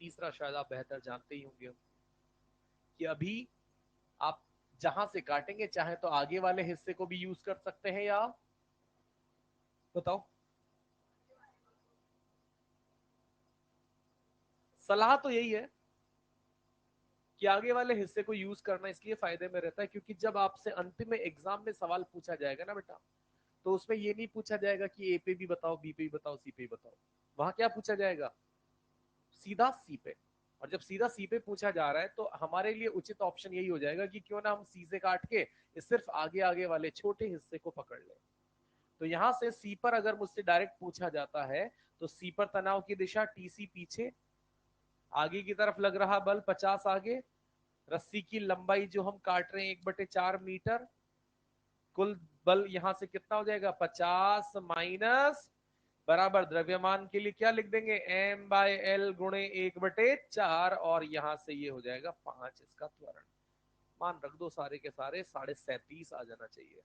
तीसरा शायद आप बेहतर जानते ही होंगे कि अभी आप जहां से काटेंगे चाहे तो आगे वाले हिस्से को भी यूज कर सकते हैं, या बताओ। सलाह तो यही है कि आगे वाले हिस्से को यूज करना इसलिए फायदे में रहता है क्योंकि जब आपसे अंतिम में एग्जाम में सवाल पूछा जाएगा ना बेटा, तो उसमें ये नहीं पूछा जाएगा कि A पे भी बताओ, B पे भी बताओ, C पे भी बताओ। वहां क्या पूछा जाएगा? सीधा C पे। और जब सीधा C पे पूछा जा रहा है तो हमारे लिए उचित ऑप्शन यही हो जाएगा कि क्यों ना हम C से काट के सिर्फ आगे आगे वाले छोटे हिस्से को पकड़ ले। तो यहां से C पर अगर मुझसे डायरेक्ट पूछा जाता है तो C पर तनाव की दिशा TC पीछे, आगे की तरफ लग रहा बल 50 आगे, रस्सी की लंबाई जो हम काट रहे हैं 1/4 मीटर, कुल बल यहां से कितना हो जाएगा? 50 माइनस बराबर द्रव्यमान के लिए क्या लिख देंगे? M/L गुणे 1/4, और यहां से ये हो जाएगा 5 इसका त्वरण। मान रख दो सारे के सारे 37.5 आ जाना चाहिए।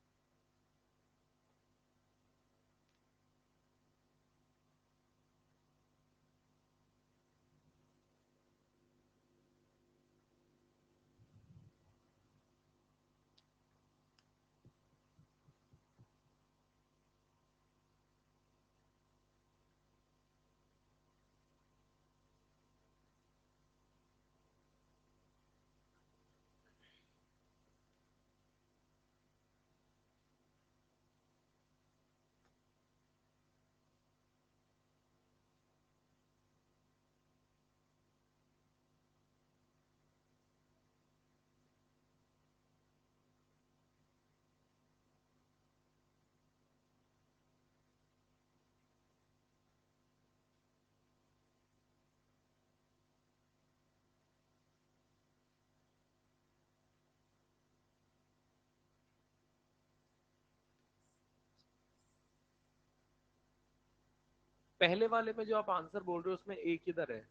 पहले वाले में जो आप आंसर बोल रहे हो उसमें एक किधर है?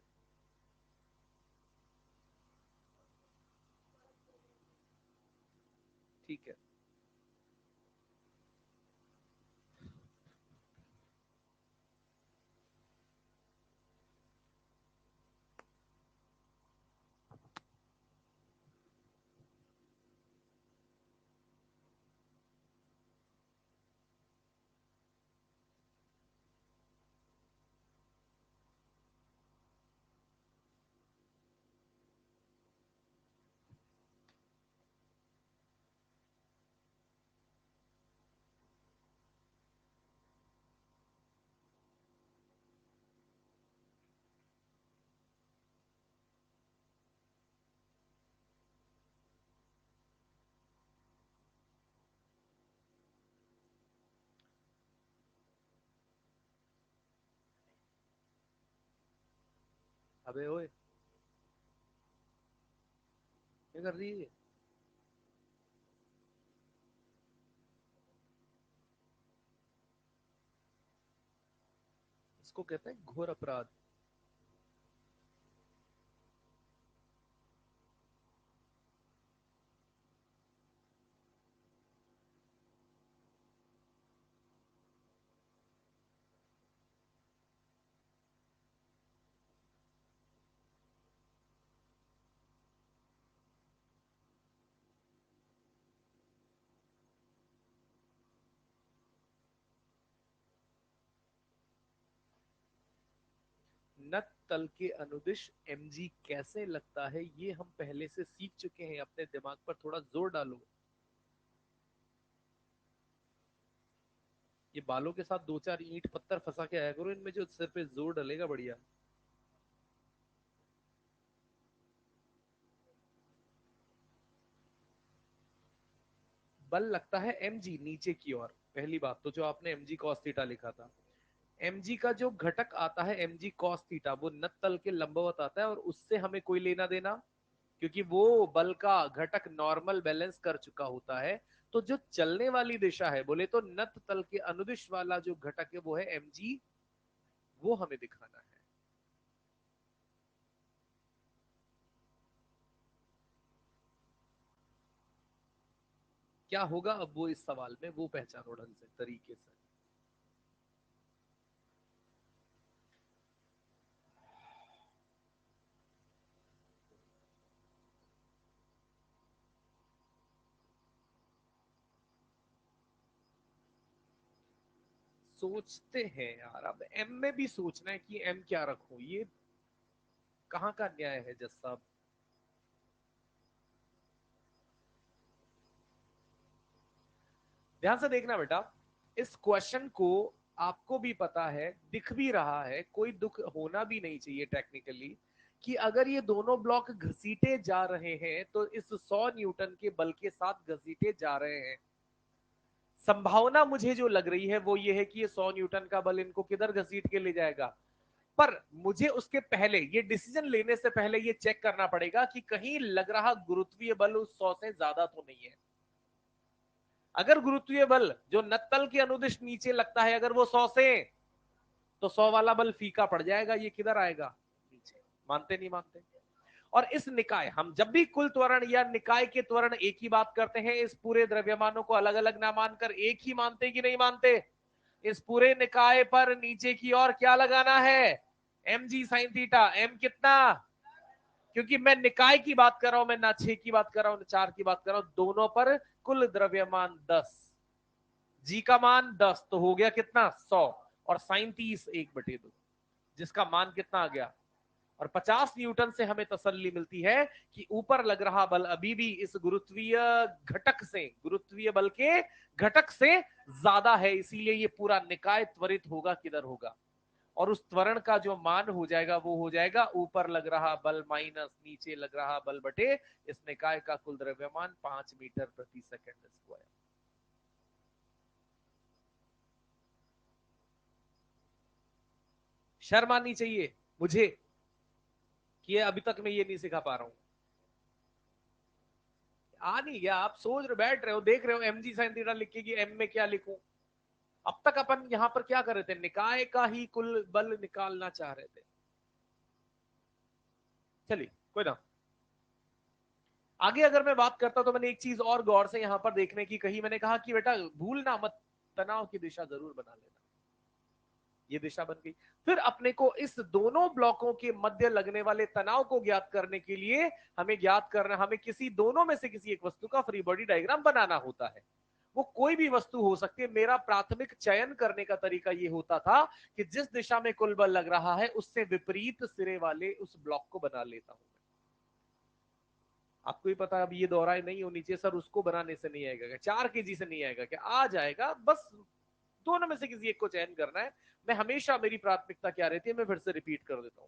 ठीक है। अबे ओए, क्या कर रही है? इसको कहते हैं घोर अपराध। नत तल के अनुदिश mg कैसे लगता है, ये हम पहले से सीख चुके हैं, अपने दिमाग पर थोड़ा जोर डालो। ये बालों के साथ दो चार ईंट पत्थर फंसा के आया करो इनमें, जो सिर पे जोर डलेगा बढ़िया। बल लगता है mg नीचे की ओर। पहली बात तो जो आपने mg cos थीटा लिखा था, mg का जो घटक आता है mg cos थीटा, वो नत तल के लंबवत आता है और उससे हमें कोई लेना देना, क्योंकि वो बल का घटक नॉर्मल बैलेंस कर चुका होता है। तो जो चलने वाली दिशा है, बोले तो नत तल के अनुदिश वाला जो घटक है वो है mg, वो हमें दिखाना है। क्या होगा अब वो इस सवाल में, वो पहचानो ढंग से तरीके से। सोचते हैं यार, अब एम में भी सोचना है कि एम क्या रखूं, ये कहाँ का न्याय है जज साहब? ध्यान से देखना बेटा, इस क्वेश्चन को आपको भी पता है, दिख भी रहा है, कोई दुख होना भी नहीं चाहिए टेक्निकली, कि अगर ये दोनों ब्लॉक घसीटे जा रहे हैं तो इस 100 न्यूटन के बल के साथ घसीटे जा रहे हैं। संभावना मुझे जो लग रही है वो ये है कि ये 100 न्यूटन का बल इनको किधर घसीट के ले जाएगा। पर मुझे उसके पहले, ये डिसीजन लेने से पहले ये चेक करना पड़ेगा कि कहीं लग रहा गुरुत्वीय बल उस 100 से ज्यादा तो नहीं है। अगर गुरुत्वीय बल जो नत्तल के अनुदिश नीचे लगता है, अगर वो 100 से, तो 100 वाला बल फीका पड़ जाएगा, ये किधर आएगा? नीचे। मानते नहीं मानते? और इस निकाय, हम जब भी कुल त्वरण या निकाय के त्वरण एक ही बात करते हैं, इस पूरे द्रव्यमानों को अलग अलग ना मानकर एक ही मानते कि नहीं मानते? इस पूरे निकाय पर नीचे की ओर क्या लगाना है? M g sine theta. M कितना? क्योंकि मैं निकाय की बात कर रहा हूं, मैं ना 6 की बात कर रहा हूं ना 4 की बात कर रहा हूं, दोनों पर कुल द्रव्यमान 10, जी का मान 10, तो हो गया कितना? 100। और साइन 30 1/2, जिसका मान कितना आ गया? और 50 न्यूटन से हमें तसल्ली मिलती है कि ऊपर लग रहा बल अभी भी इस गुरुत्वीय घटक से, गुरुत्वीय बल के घटक से ज्यादा है, इसीलिए ये पूरा निकाय त्वरित होगा, किधर होगा? और उस त्वरण का जो मान हो जाएगा वो हो जाएगा ऊपर लग रहा बल माइनस नीचे लग रहा बल बटे इस निकाय का कुल द्रव्यमान 5 मीटर प्रति सेकंड स्क्वायर। शर्म आनी चाहिए मुझे कि अभी तक मैं ये नहीं सिखा पा रहा हूं। आ नहीं गया? आप सोच रहे, बैठ रहे हो, देख रहे हो एम जी साइन थीटा लिख के कि एम में क्या लिखूं। अब तक अपन यहां पर क्या कर रहे थे? निकाय का ही कुल बल निकालना चाह रहे थे। चलिए कोई ना। आगे अगर मैं बात करता तो मैंने एक चीज और गौर से यहां पर देखने की कही, मैंने कहा कि बेटा भूलना मत, तनाव की दिशा जरूर बना लेना। ये दिशा बन गई। फिर अपने को इस दोनों ब्लॉकों के मध्य लगने वाले तनाव को ज्ञात करने के लिए हमें ज्ञात करना, हमें किसी दोनों में से किसी एक वस्तु का फ्री बॉडी डायग्राम बनाना होता है। वो कोई भी वस्तु हो सकती है। मेरा प्राथमिक चयन करने का तरीका ये होता था कि जिस दिशा में कुल बल लग रहा है उससे विपरीत सिरे वाले उस ब्लॉक को बना लेता हूं। आपको ही पता है, अब ये दोहराए नहीं होनी चाहिए सर, उसको बनाने से नहीं आएगा क्या? 4 kg से नहीं आएगा क्या? आ जाएगा, बस दोनों में से किसी एक को चयन करना है। मैं हमेशा, मेरी प्राथमिकता क्या रहती है, मैं फिर से रिपीट कर देता हूं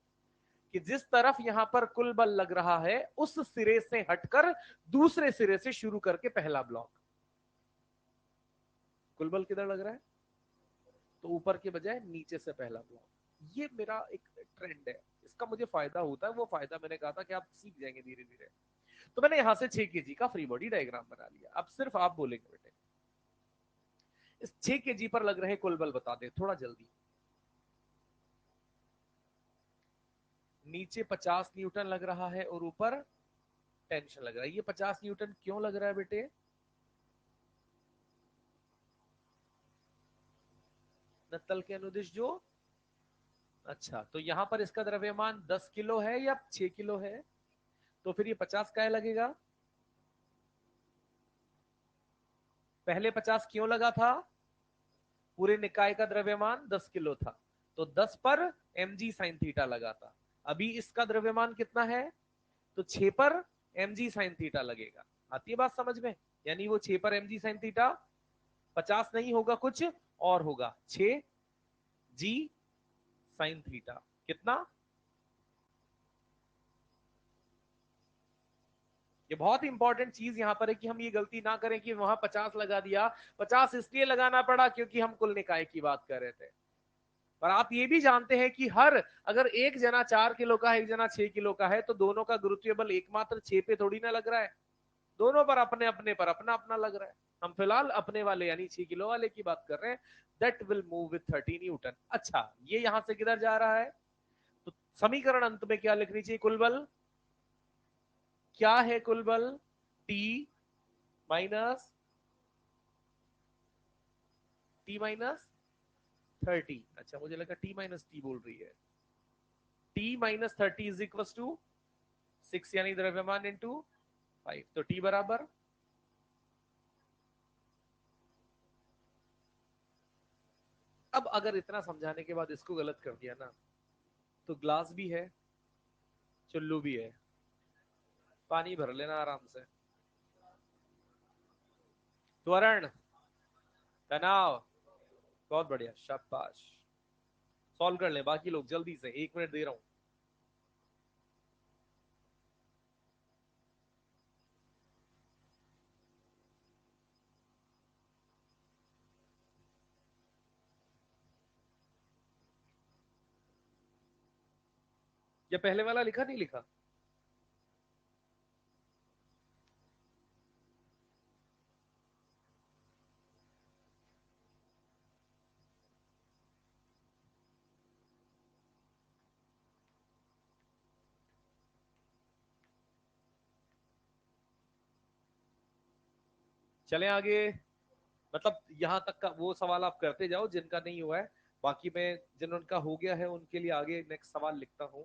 कि जिस तरफ यहां पर कुल बल लग रहा है उस सिरे से हटकर दूसरे सिरे से शुरू करके पहला ब्लॉक। कुल बल किधर लग रहा है? तो ऊपर के बजाय नीचे से पहला ब्लॉक। ये मेरा एक ट्रेंड है, इसका मुझे फायदा होता है, वो फायदा मैंने कहा था कि आप सीख जाएंगे धीरे धीरे। तो मैंने यहां से 6 kg का फ्री बॉडी डायग्राम बना लिया। अब सिर्फ आप बोलेंगे बेटे इस 6 kg पर लग रहे कुल बल बता दे थोड़ा जल्दी। नीचे 50 न्यूटन लग रहा है और ऊपर टेंशन लग रहा है। ये 50 न्यूटन क्यों लग रहा है बेटे? नत्तल के अनुदिश जो, अच्छा तो यहां पर इसका द्रव्यमान 10 किलो है या 6 किलो है? तो फिर ये 50 का लगेगा। पहले 50 क्यों लगा था? पूरे निकाय का द्रव्यमान 10 किलो था, तो 10 पर mg साइन थीटा लगा था। अभी इसका द्रव्यमान कितना है? तो 6 पर mg साइन थीटा लगेगा। आती है बात समझ में? यानी वो 6 पर mg साइन थीटा 50 नहीं होगा, कुछ और होगा, 6g साइन थीटा। कितना? ये बहुत इंपॉर्टेंट चीज यहां पर है कि हम ये गलती ना करें कि वहां 50 लगा दिया। 50 इसलिए लगाना पड़ा क्योंकि हम कुल निकाय की बात कर रहे थे। पर आप ये भी जानते हैं कि हर, अगर एक जना 4 किलो का है, एक जना 6 किलो का है, तो दोनों का गुरुत्वीय बल एकमात्र 6 पे थोड़ी ना लग रहा है, दोनों पर अपने अपने पर अपना अपना लग रहा है। हम फिलहाल अपने वाले यानी 6 किलो वाले की बात कर रहे हैं। That will move with 30 Newton. अच्छा ये यहां से किधर जा रहा है? तो समीकरण अंत में क्या लिखनी चाहिए? कुल बल क्या है? कुल बल टी माइनस टी माइनस 30। अच्छा मुझे लगा टी बोल रही है। T-30 इज इक्वल टू 6 यानी द्रव्यमान इंटू 5। तो टी बराबर, अब अगर इतना समझाने के बाद इसको गलत कर दिया ना, तो ग्लास भी है, चुल्लू भी है, पानी भर लेना आराम से। त्वरण, तनाव, बहुत बढ़िया, शाबाश। सॉल्व कर ले बाकी लोग जल्दी से, 1 मिनट दे रहा हूं। या पहले वाला लिखा नहीं लिखा? चले आगे। मतलब यहां तक का वो सवाल आप करते जाओ जिनका नहीं हुआ है, बाकी मैं जिनका हो गया है उनके लिए आगे नेक्स्ट सवाल लिखता हूं।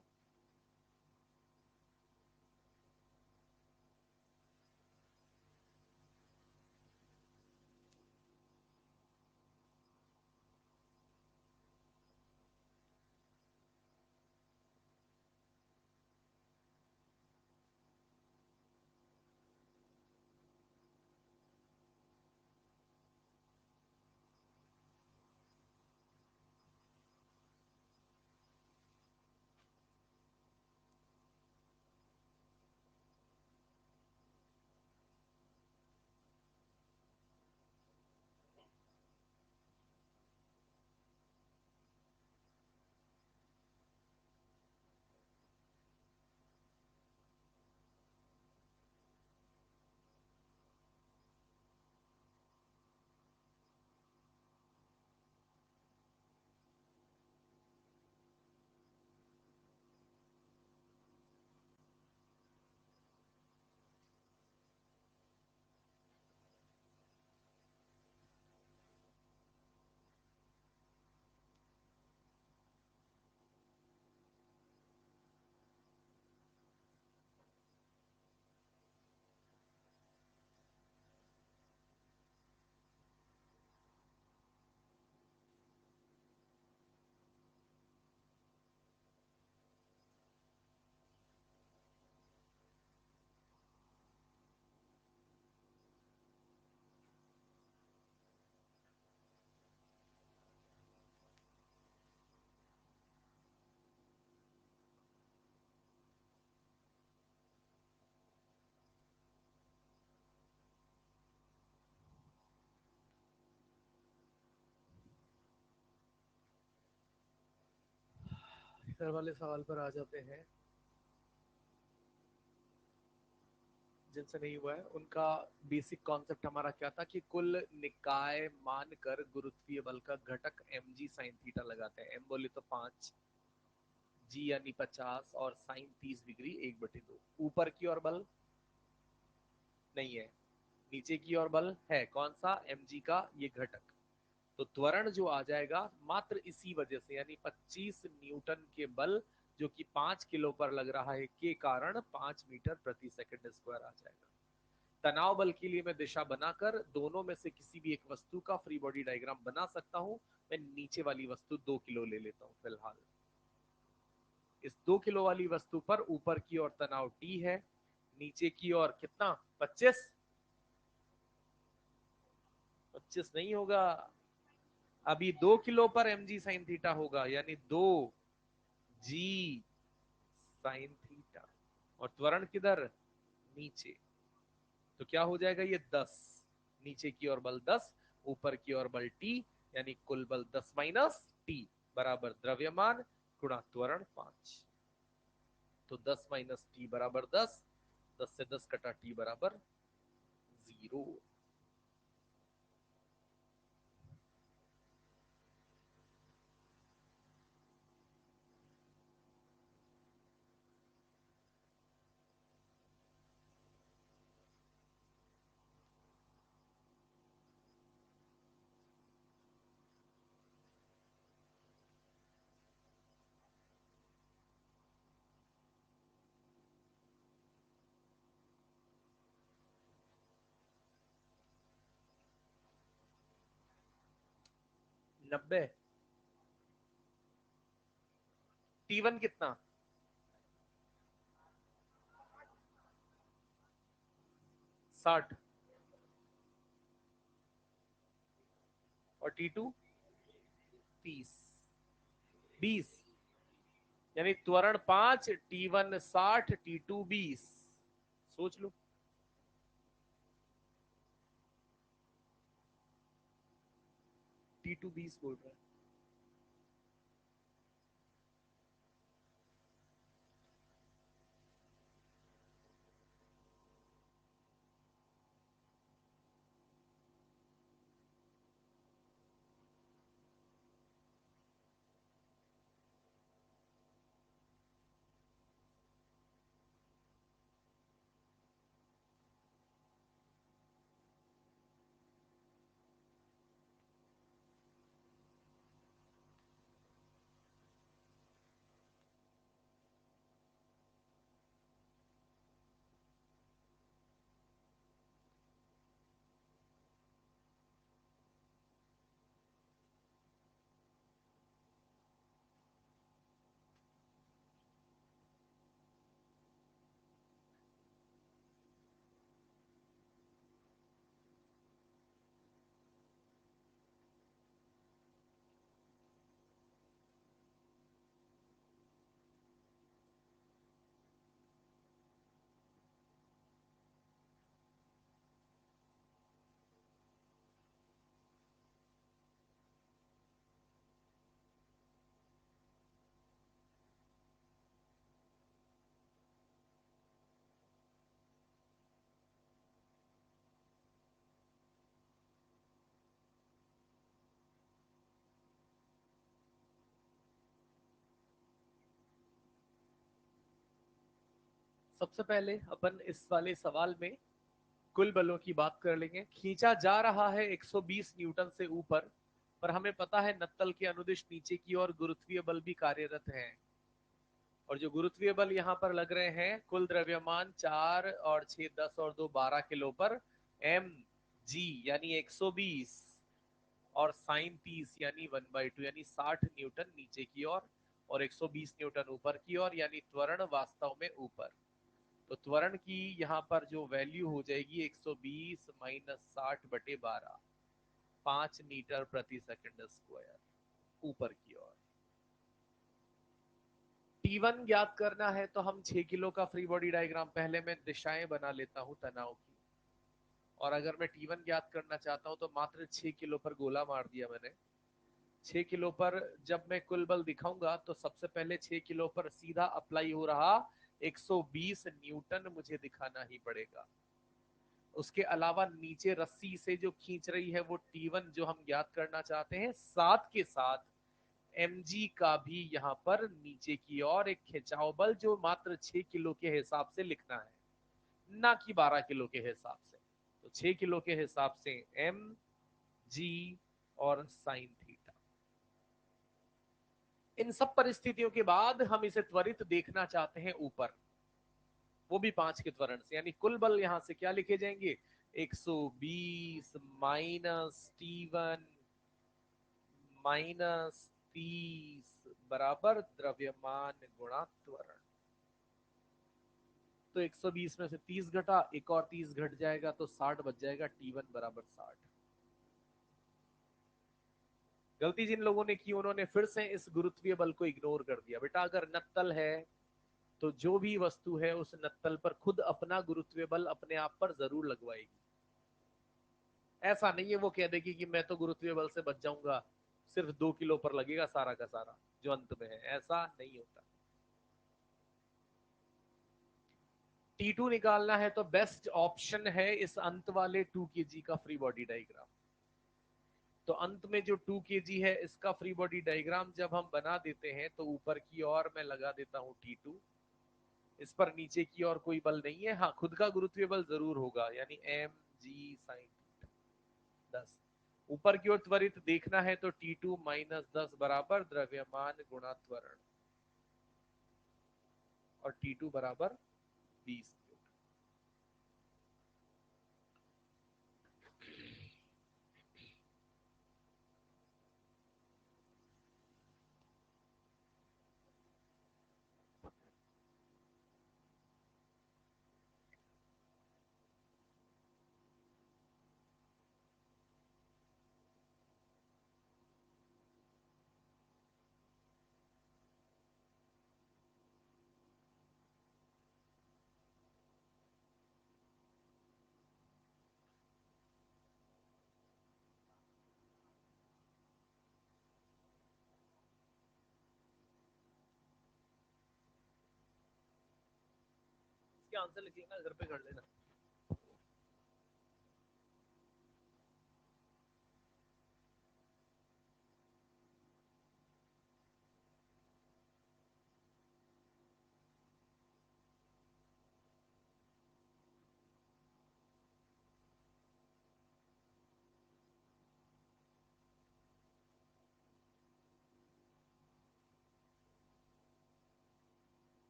इधर वाले सवाल पर आ जाते हैं। जिनसे नहीं हुआ है उनका बेसिक कॉन्सेप्ट हमारा क्या था कि कुल निकाय मानकर गुरुत्वीय बल का घटक एम जी साइन थीटा लगाते हैं। एम बोले तो 5, जी यानी 50 और साइन 30 डिग्री 1/2। ऊपर की ओर बल नहीं है, नीचे की ओर बल है। कौन सा? एम जी का ये घटक। तो त्वरण जो आ जाएगा मात्र इसी वजह से, यानी 25 न्यूटन के बल जो कि 5 किलो पर लग रहा है के कारण 5 मीटर प्रति सेकंड स्क्वायर आ जाएगा। तनाव बल के लिए मैं दिशा बनाकर दोनों में से किसी भी एक वस्तु का फ्री बॉडी डायग्राम बना सकता हूं। मैं नीचे वाली वस्तु 2 किलो ले लेता हूं फिलहाल। इस 2 किलो वाली वस्तु पर ऊपर की ओर तनाव टी है, नीचे की ओर कितना? 25। 25 नहीं होगा, अभी 2 किलो पर एम जी साइन थीटा होगा, यानी 2 जी साइन थीटा। और त्वरण किधर? नीचे। तो क्या हो जाएगा ये? 10। नीचे की ओर बल 10, ऊपर की ओर बल टी, यानी कुल बल 10 माइनस टी बराबर द्रव्यमान गुणा त्वरण 5। तो 10 माइनस टी बराबर 10, 10 से 10 कटा टी बराबर 0। 90। T1 कितना? 60। और T2 30। 20। यानी त्वरण 5, T1 60, T2 20। सोच लो। T2 20 बोल रहा है। सबसे पहले अपन इस वाले सवाल में कुल बलों की बात कर लेंगे। खींचा जा रहा है 120 न्यूटन से ऊपर, पर हमें पता है नत्तल के अनुदिश नीचे की ओर गुरुत्वीय बल भी कार्यरत है। और जो गुरुत्वीय बल यहाँ पर लग रहे हैं, कुल द्रव्यमान 4 और 6 10 और 2 12 किलो पर एम जी यानी 120 और साइन 30 यानी 1/2 यानी 60 न्यूटन नीचे की ओर और 120 न्यूटन ऊपर की ओर, यानी त्वरण वास्तव में ऊपर। तो त्वरण की यहाँ पर जो वैल्यू हो जाएगी 120 माइनस 60/12, 5 मीटर प्रति सेकंड स्क्वायर ऊपर की ओर। T1 ज्ञात करना है तो हम 6 किलो का फ्री बॉडी डायग्राम पहले मैं दिशाएं बना लेता हूं तनाव की। और अगर मैं T1 ज्ञात करना चाहता हूं तो मात्र 6 किलो पर गोला मार दिया मैंने, 6 किलो पर जब मैं कुल बल दिखाऊंगा तो सबसे पहले 6 किलो पर सीधा अप्लाई हो रहा 120 न्यूटन मुझे दिखाना ही पड़ेगा। उसके अलावा नीचे रस्सी से जो खींच रही है वो T1 जो हम ज्ञात करना चाहते हैं, साथ के साथ mg का भी यहाँ पर नीचे की ओर एक खिंचाव बल जो मात्र 6 किलो के हिसाब से लिखना है, ना कि 12 किलो के हिसाब से। तो 6 किलो के हिसाब से एम जी और साइन थीटा। इन सब परिस्थितियों के बाद हम इसे त्वरित देखना चाहते हैं ऊपर, वो भी 5 के त्वरण से, यानी कुल बल यहां से क्या लिखे जाएंगे, 120 माइनस T1 माइनस 30 बराबर द्रव्यमान गुणा त्वरण। तो 120 में से 30 घटा, एक और 30 घट जाएगा तो 60 बच जाएगा, T1 बराबर 60। गलती जिन लोगों ने की उन्होंने फिर से इस गुरुत्वीय बल को इग्नोर कर दिया। बेटा अगर नत्तल है तो जो भी वस्तु है उस नत्तल पर खुद अपना गुरुत्वीय बल अपने आप पर जरूर लगवाएगी। ऐसा नहीं है वो कह देगी कि मैं तो गुरुत्वीय बल से बच जाऊंगा, सिर्फ 2 किलो पर लगेगा सारा का सारा जो अंत में है, ऐसा नहीं होता। T2 निकालना है तो बेस्ट ऑप्शन है इस अंत वाले 2 kg का फ्री बॉडी डायग्राम। तो अंत में जो 2 kg है इसका फ्री बॉडी डायग्राम जब हम बना देते हैं तो ऊपर की ओर मैं लगा देता हूं T2। इस पर नीचे की ओर कोई बल नहीं है, हाँ खुद का गुरुत्वीय बल जरूर होगा, यानी mg sin 10। ऊपर की ओर त्वरित देखना है तो T2 माइनस 10 बराबर द्रव्यमान गुणा त्वरण, और T2 बराबर 20। इसके आंसर लिख लेना, घर पे कर लेना।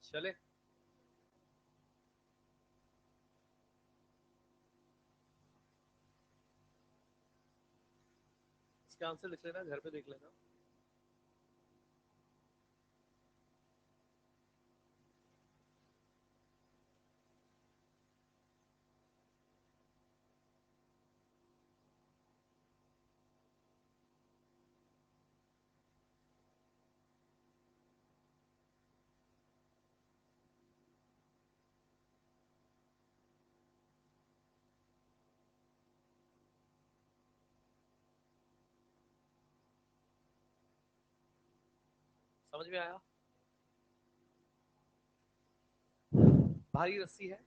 चले, इसका आंसर लिख लेना, घर पे देख लेना। समझ में आया? भारी रस्सी है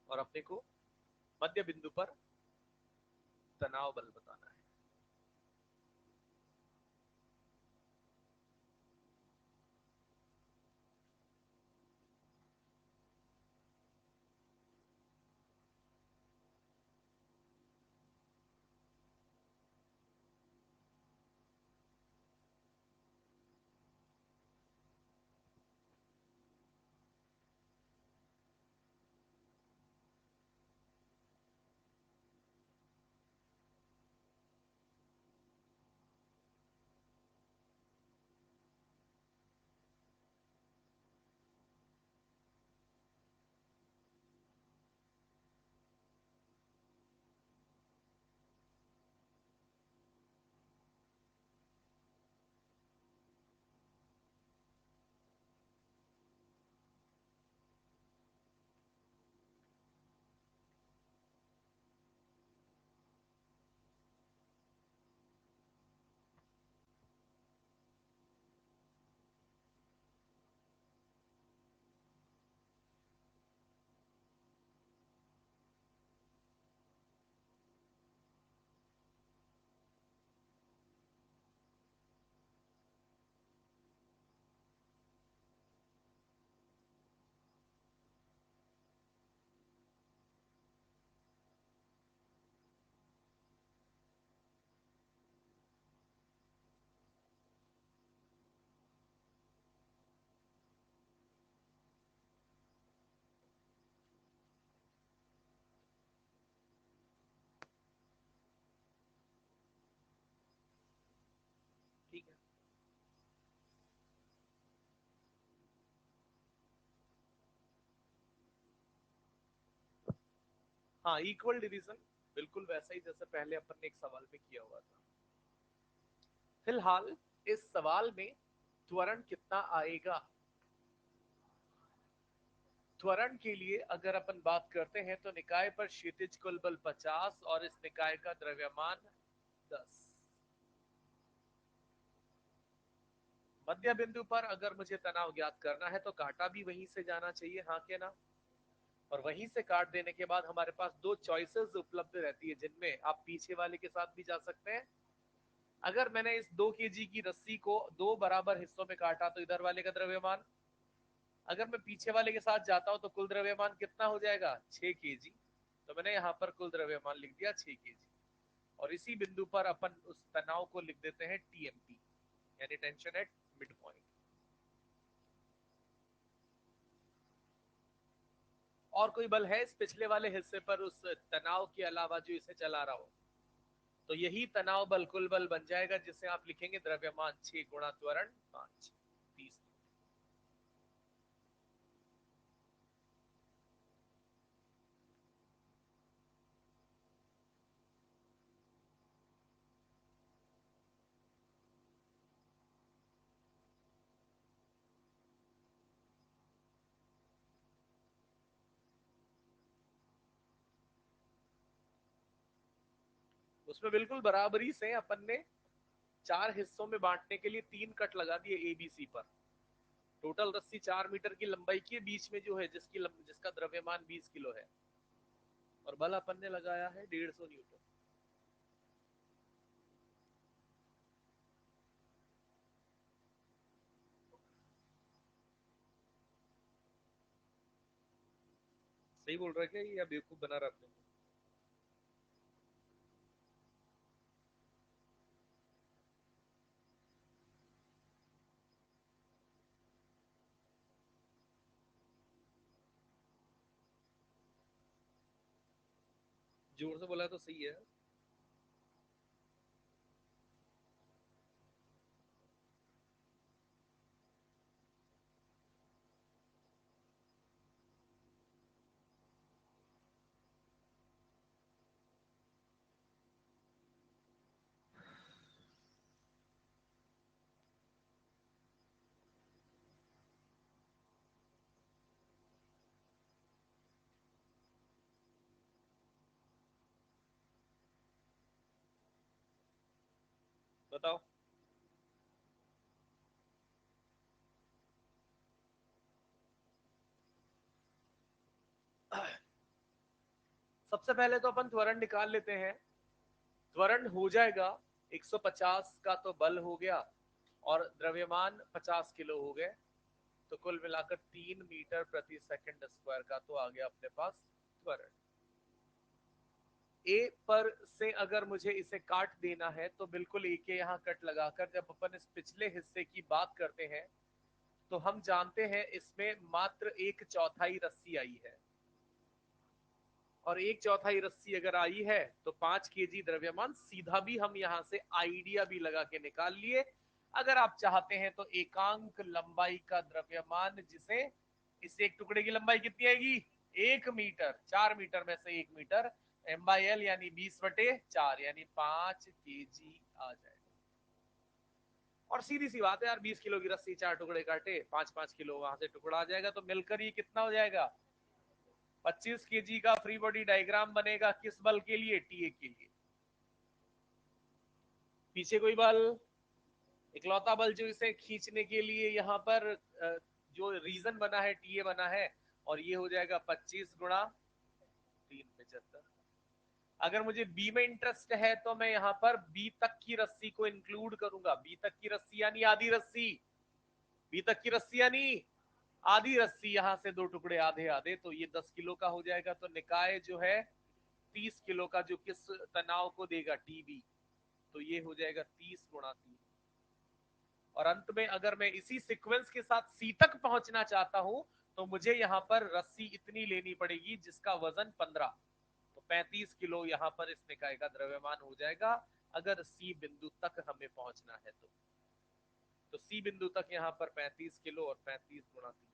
और अपने को मध्य बिंदु पर तनाव बल बताना है। हाँ, इक्वल डिवीजन, बिल्कुल वैसा ही जैसे पहले अपन ने एक सवाल में किया हुआ था। फिलहाल इस सवाल में त्वरण कितना आएगा? त्वरण के लिए अगर अपन बात करते हैं तो निकाय पर क्षैतिज कुल बल 50 और इस निकाय का द्रव्यमान 10। मध्य बिंदु पर अगर मुझे तनाव ज्ञात करना है तो काटा भी वहीं से जाना चाहिए, हाँ के ना? और वहीं से काट देने के बाद हमारे पास दो चॉइसेस उपलब्ध रहती है, जिनमें आप पीछे वाले के साथ भी जा सकते हैं। अगर मैंने इस 2 kg की रस्सी को दो बराबर हिस्सों में काटा तो इधर वाले का द्रव्यमान, अगर मैं पीछे वाले के साथ जाता हूं तो कुल द्रव्यमान कितना हो जाएगा? 6 kg। तो मैंने यहाँ पर कुल द्रव्यमान लिख दिया 6 kg। और इसी बिंदु पर अपन उस तनाव को लिख देते हैं टीएमपी, यानी टेंशन एट मिड पॉइंट। और कोई बल है इस पिछले वाले हिस्से पर उस तनाव के अलावा जो इसे चला रहा हो? तो यही तनाव बल कुल बल बन जाएगा, जिसे आप लिखेंगे द्रव्यमान 6 गुणा त्वरण 5, 30। उसमें बिल्कुल बराबरी से अपन ने 4 हिस्सों में बांटने के लिए 3 कट लगा दिए एबीसी पर। टोटल रस्सी 4 मीटर की लंबाई की, बीच में जो है जिसका द्रव्यमान 20 किलो है, और बल अपन ने लगाया है 150 न्यूटन। सही बोल रहा है क्या या बेवकूफ बना रहा आपने? जोर से बोला तो सही है। बताओ। सबसे पहले तो अपन त्वरण निकाल लेते हैं। त्वरण हो जाएगा 150 का तो बल हो गया, और द्रव्यमान 50 किलो हो गए, तो कुल मिलाकर 3 मीटर प्रति सेकंड स्क्वायर का तो आ गया अपने पास त्वरण। ए पर से अगर मुझे इसे काट देना है तो बिल्कुल ए के यहाँ कट लगाकर जब अपन इस पिछले हिस्से की बात करते हैं तो हम जानते हैं इसमें मात्र 1/4 रस्सी आई है, और 1/4 रस्सी अगर आई है तो 5 kg द्रव्यमान सीधा भी हम यहाँ से आइडिया भी लगा के निकाल लिए। अगर आप चाहते हैं तो एकांक लंबाई का द्रव्यमान, जिसे इस एक टुकड़े की लंबाई कितनी आएगी? 1 मीटर, 4 मीटर में से 1 मीटर, M/L यानी 20/4 यानी 5 kg आ जाएगा। और सीधी सी बात है यार, 20 किलो की रस्सी 4 टुकड़े काटे, 5-5 किलो वहां से टुकड़ा आ जाएगा, तो मिलकर ये कितना हो जाएगा? 25 kg का फ्री बॉडी डायग्राम बनेगा। किस बल के लिए? टीए के लिए। पीछे कोई बल? इकलौता बल जो इसे खींचने के लिए यहाँ पर जो रीजन बना है, टीए बना है, और ये हो जाएगा 25 × 3 75। अगर मुझे बी में इंटरेस्ट है तो मैं यहाँ पर बी तक की रस्सी को इंक्लूड करूंगा। बी तक की रस्सी यानी आधी रस्सी, बी तक की रस्सी यानी आधी रस्सी, यहाँ से दो टुकड़े आधे आधे, तो ये 10 किलो का हो जाएगा। तो निकाय जो है 30 किलो का, जो किस तनाव को देगा? टीबी। तो ये हो जाएगा 30 × 3। और अंत में अगर मैं इसी सीक्वेंस के साथ सी तक पहुंचना चाहता हूं तो मुझे यहाँ पर रस्सी इतनी लेनी पड़ेगी जिसका वजन 15, तो 35 किलो यहाँ पर इस निकाय का द्रव्यमान हो जाएगा, अगर सी बिंदु तक हमें पहुंचना है तो सी बिंदु तक यहाँ पर 35 किलो, और 35 × 3।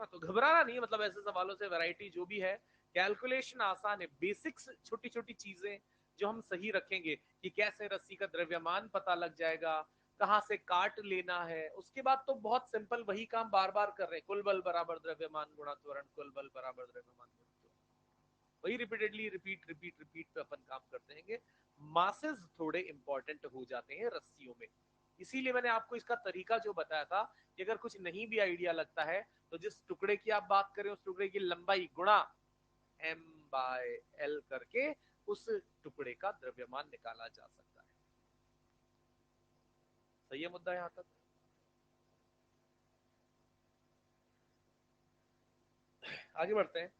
ना, तो घबराना नहीं, मतलब ऐसे सवालों से वैरायटी जो भी है, कैलकुलेशन आसान है, बेसिक्स छोटी छोटी चीजें जो हम सही रखेंगे कि कैसे रस्सी का द्रव्यमान पता लग जाएगा, कहाँ से काट लेना है, उसके बाद तो बहुत सिंपल वही काम बार बार कर रहे हैं, कुल बल बराबर द्रव्यमान गुणा त्वरण, कुल बल बराबर द्रव्यमान गुणा त्वरण, वही रिपीटेडली रिपीट रिपीट रिपीट पे अपन काम करते हैं। मासेस थोड़े इंपॉर्टेंट हो जाते हैं रस्सियों में, इसीलिए मैंने आपको इसका तरीका जो बताया था कि अगर कुछ नहीं भी आइडिया लगता है तो जिस टुकड़े की आप बात करें उस टुकड़े की लंबाई गुणा m बाय l करके उस टुकड़े का द्रव्यमान निकाला जा सकता है। सही है मुद्दा यहां तक? आगे बढ़ते हैं।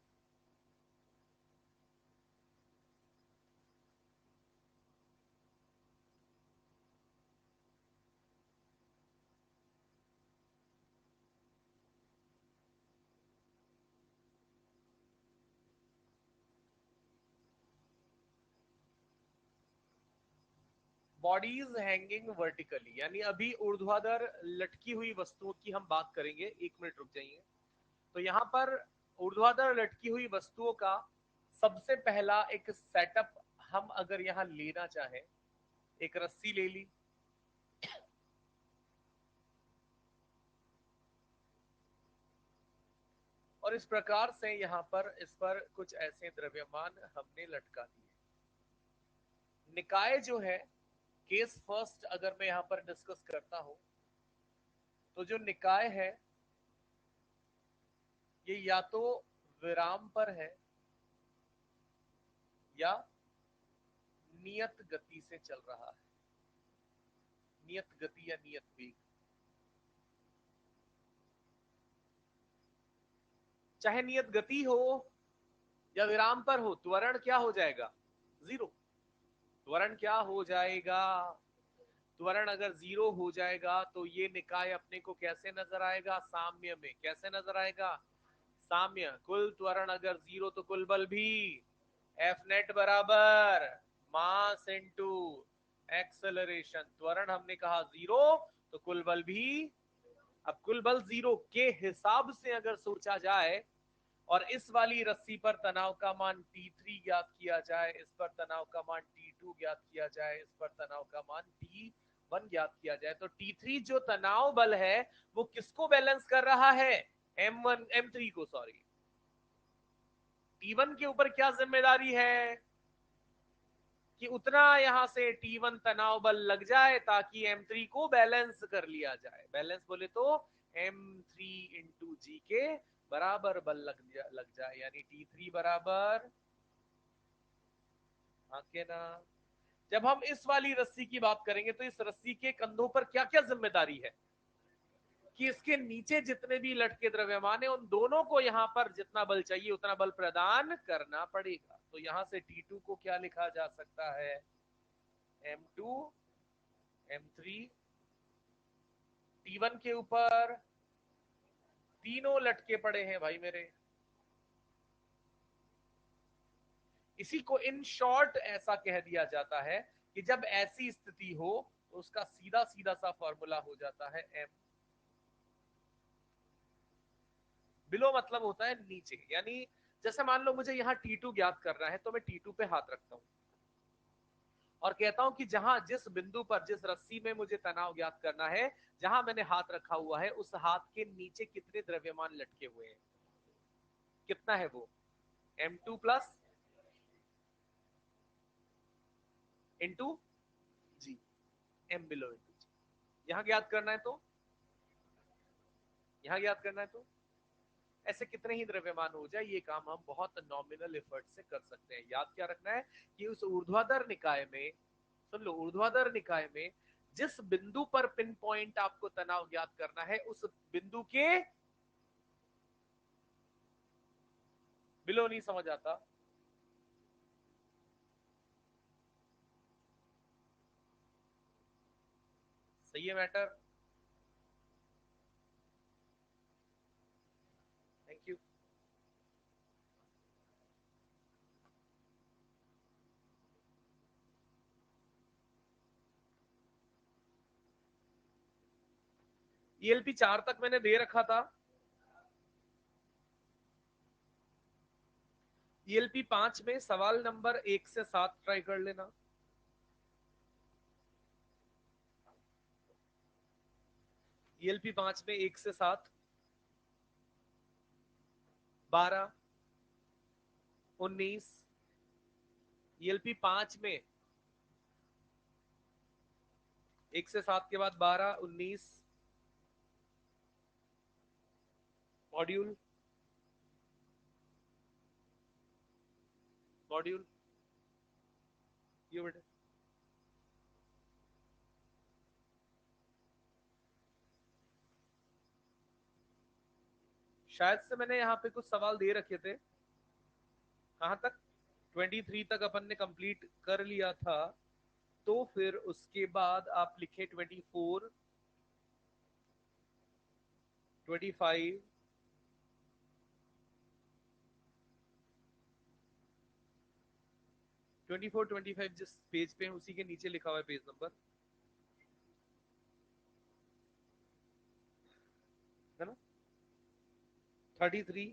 बॉडीज हैंगिंग वर्टिकली, यानी अभी ऊर्ध्वाधर लटकी हुई वस्तुओं की हम बात करेंगे, एक मिनट रुक जाइए। तो यहाँ पर ऊर्ध्वाधर लटकी हुई वस्तुओं का सबसे पहला एक सेटअप हम अगर यहाँ लेना चाहें, एक रस्सी ले ली, और इस प्रकार से यहाँ पर इस पर कुछ ऐसे द्रव्यमान हमने लटका दिए। निकाय जो है, केस फर्स्ट अगर मैं यहाँ पर डिस्कस करता हूं, तो जो निकाय है ये या तो विराम पर है या नियत गति से चल रहा है, नियत गति या नियत वेग। चाहे नियत गति हो या विराम पर हो, त्वरण क्या हो जाएगा? जीरो। त्वरण क्या हो जाएगा? त्वरण अगर जीरो हो जाएगा तो ये निकाय अपने को कैसे नजर आएगा? साम्य में। कैसे नजर आएगा? साम्य। कुल त्वरण अगर जीरो तो कुल बल भी एफ नेट बराबर मास इनटू एक्सेलरेशन। त्वरण हमने कहा जीरो तो कुल बल भी, अब कुल बल जीरो के हिसाब से अगर सोचा जाए और इस वाली रस्सी पर तनाव का मान T3 ज्ञात किया जाए, इस पर तनाव का मान T2 ज्ञात किया जाए, इस पर तनाव का मान T1 ज्ञात किया जाए, तो T3 जो तनाव बल है वो किसको बैलेंस कर रहा है? M1 M3 को, सॉरी। T1 के ऊपर क्या जिम्मेदारी है कि उतना यहां से T1 तनाव बल लग जाए ताकि M3 को बैलेंस कर लिया जाए। बैलेंस बोले तो M3 इंटू जी के बराबर बल लग जाए, यानी T3 बराबर, आके ना। जब हम इस वाली रस्सी की बात करेंगे तो इस रस्सी के कंधों पर क्या क्या जिम्मेदारी है कि इसके नीचे जितने भी लटके द्रव्यमान है उन दोनों को यहां पर जितना बल चाहिए उतना बल प्रदान करना पड़ेगा। तो यहां से T2 को क्या लिखा जा सकता है? M2 M3, T1 के ऊपर तीनों लटके पड़े हैं भाई मेरे। इसी को इन शॉर्ट ऐसा कह दिया जाता है कि जब ऐसी स्थिति हो तो उसका सीधा सीधा सा फॉर्मूला हो जाता है M बिलो, मतलब होता है नीचे। यानी जैसे मान लो मुझे यहाँ T2 ज्ञात करना है तो मैं T2 पे हाथ रखता हूँ और कहता हूं कि जहां जिस बिंदु पर जिस रस्सी में मुझे तनाव ज्ञात करना है, जहां मैंने हाथ रखा हुआ है उस हाथ के नीचे कितने द्रव्यमान लटके हुए हैं, कितना है वो? M2 प्लस इंटू जी, M बिलो इंटू जी। यहां ज्ञात करना है तो, यहां ज्ञात करना है तो ऐसे कितने ही द्रव्यमान हो जाए ये काम हम बहुत नॉमिनल एफर्ट से कर सकते हैं। याद क्या रखना है कि उस ऊर्ध्वाधर निकाय में, सुन लो, ऊर्ध्वाधर निकाय में जिस बिंदु पर पिन पॉइंट आपको तनाव ज्ञात करना है उस बिंदु के बिलो नहीं समझ आता। सही है मैटर, थैंक यू। ELP 4 तक मैंने दे रखा था, ईएलपी 5 में सवाल नंबर 1 से 7 ट्राई कर लेना। ईएलपी 5 में 1 से 7, 12, 19। ईएलपी 5 में 1 से 7 के बाद 12, 19 मॉड्यूल। मॉड्यूल ये बेटे, शायद से मैंने यहाँ पे कुछ सवाल दे रखे थे। कहाँ तक? 23 तक अपन ने कंप्लीट कर लिया था। तो फिर उसके बाद आप लिखे 24, 25, 24, 25 जिस पेज पे है उसी के नीचे लिखा हुआ है पेज नंबर, है ना? 33,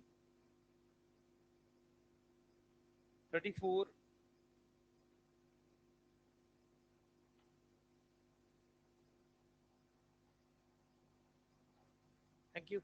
34। Thank you.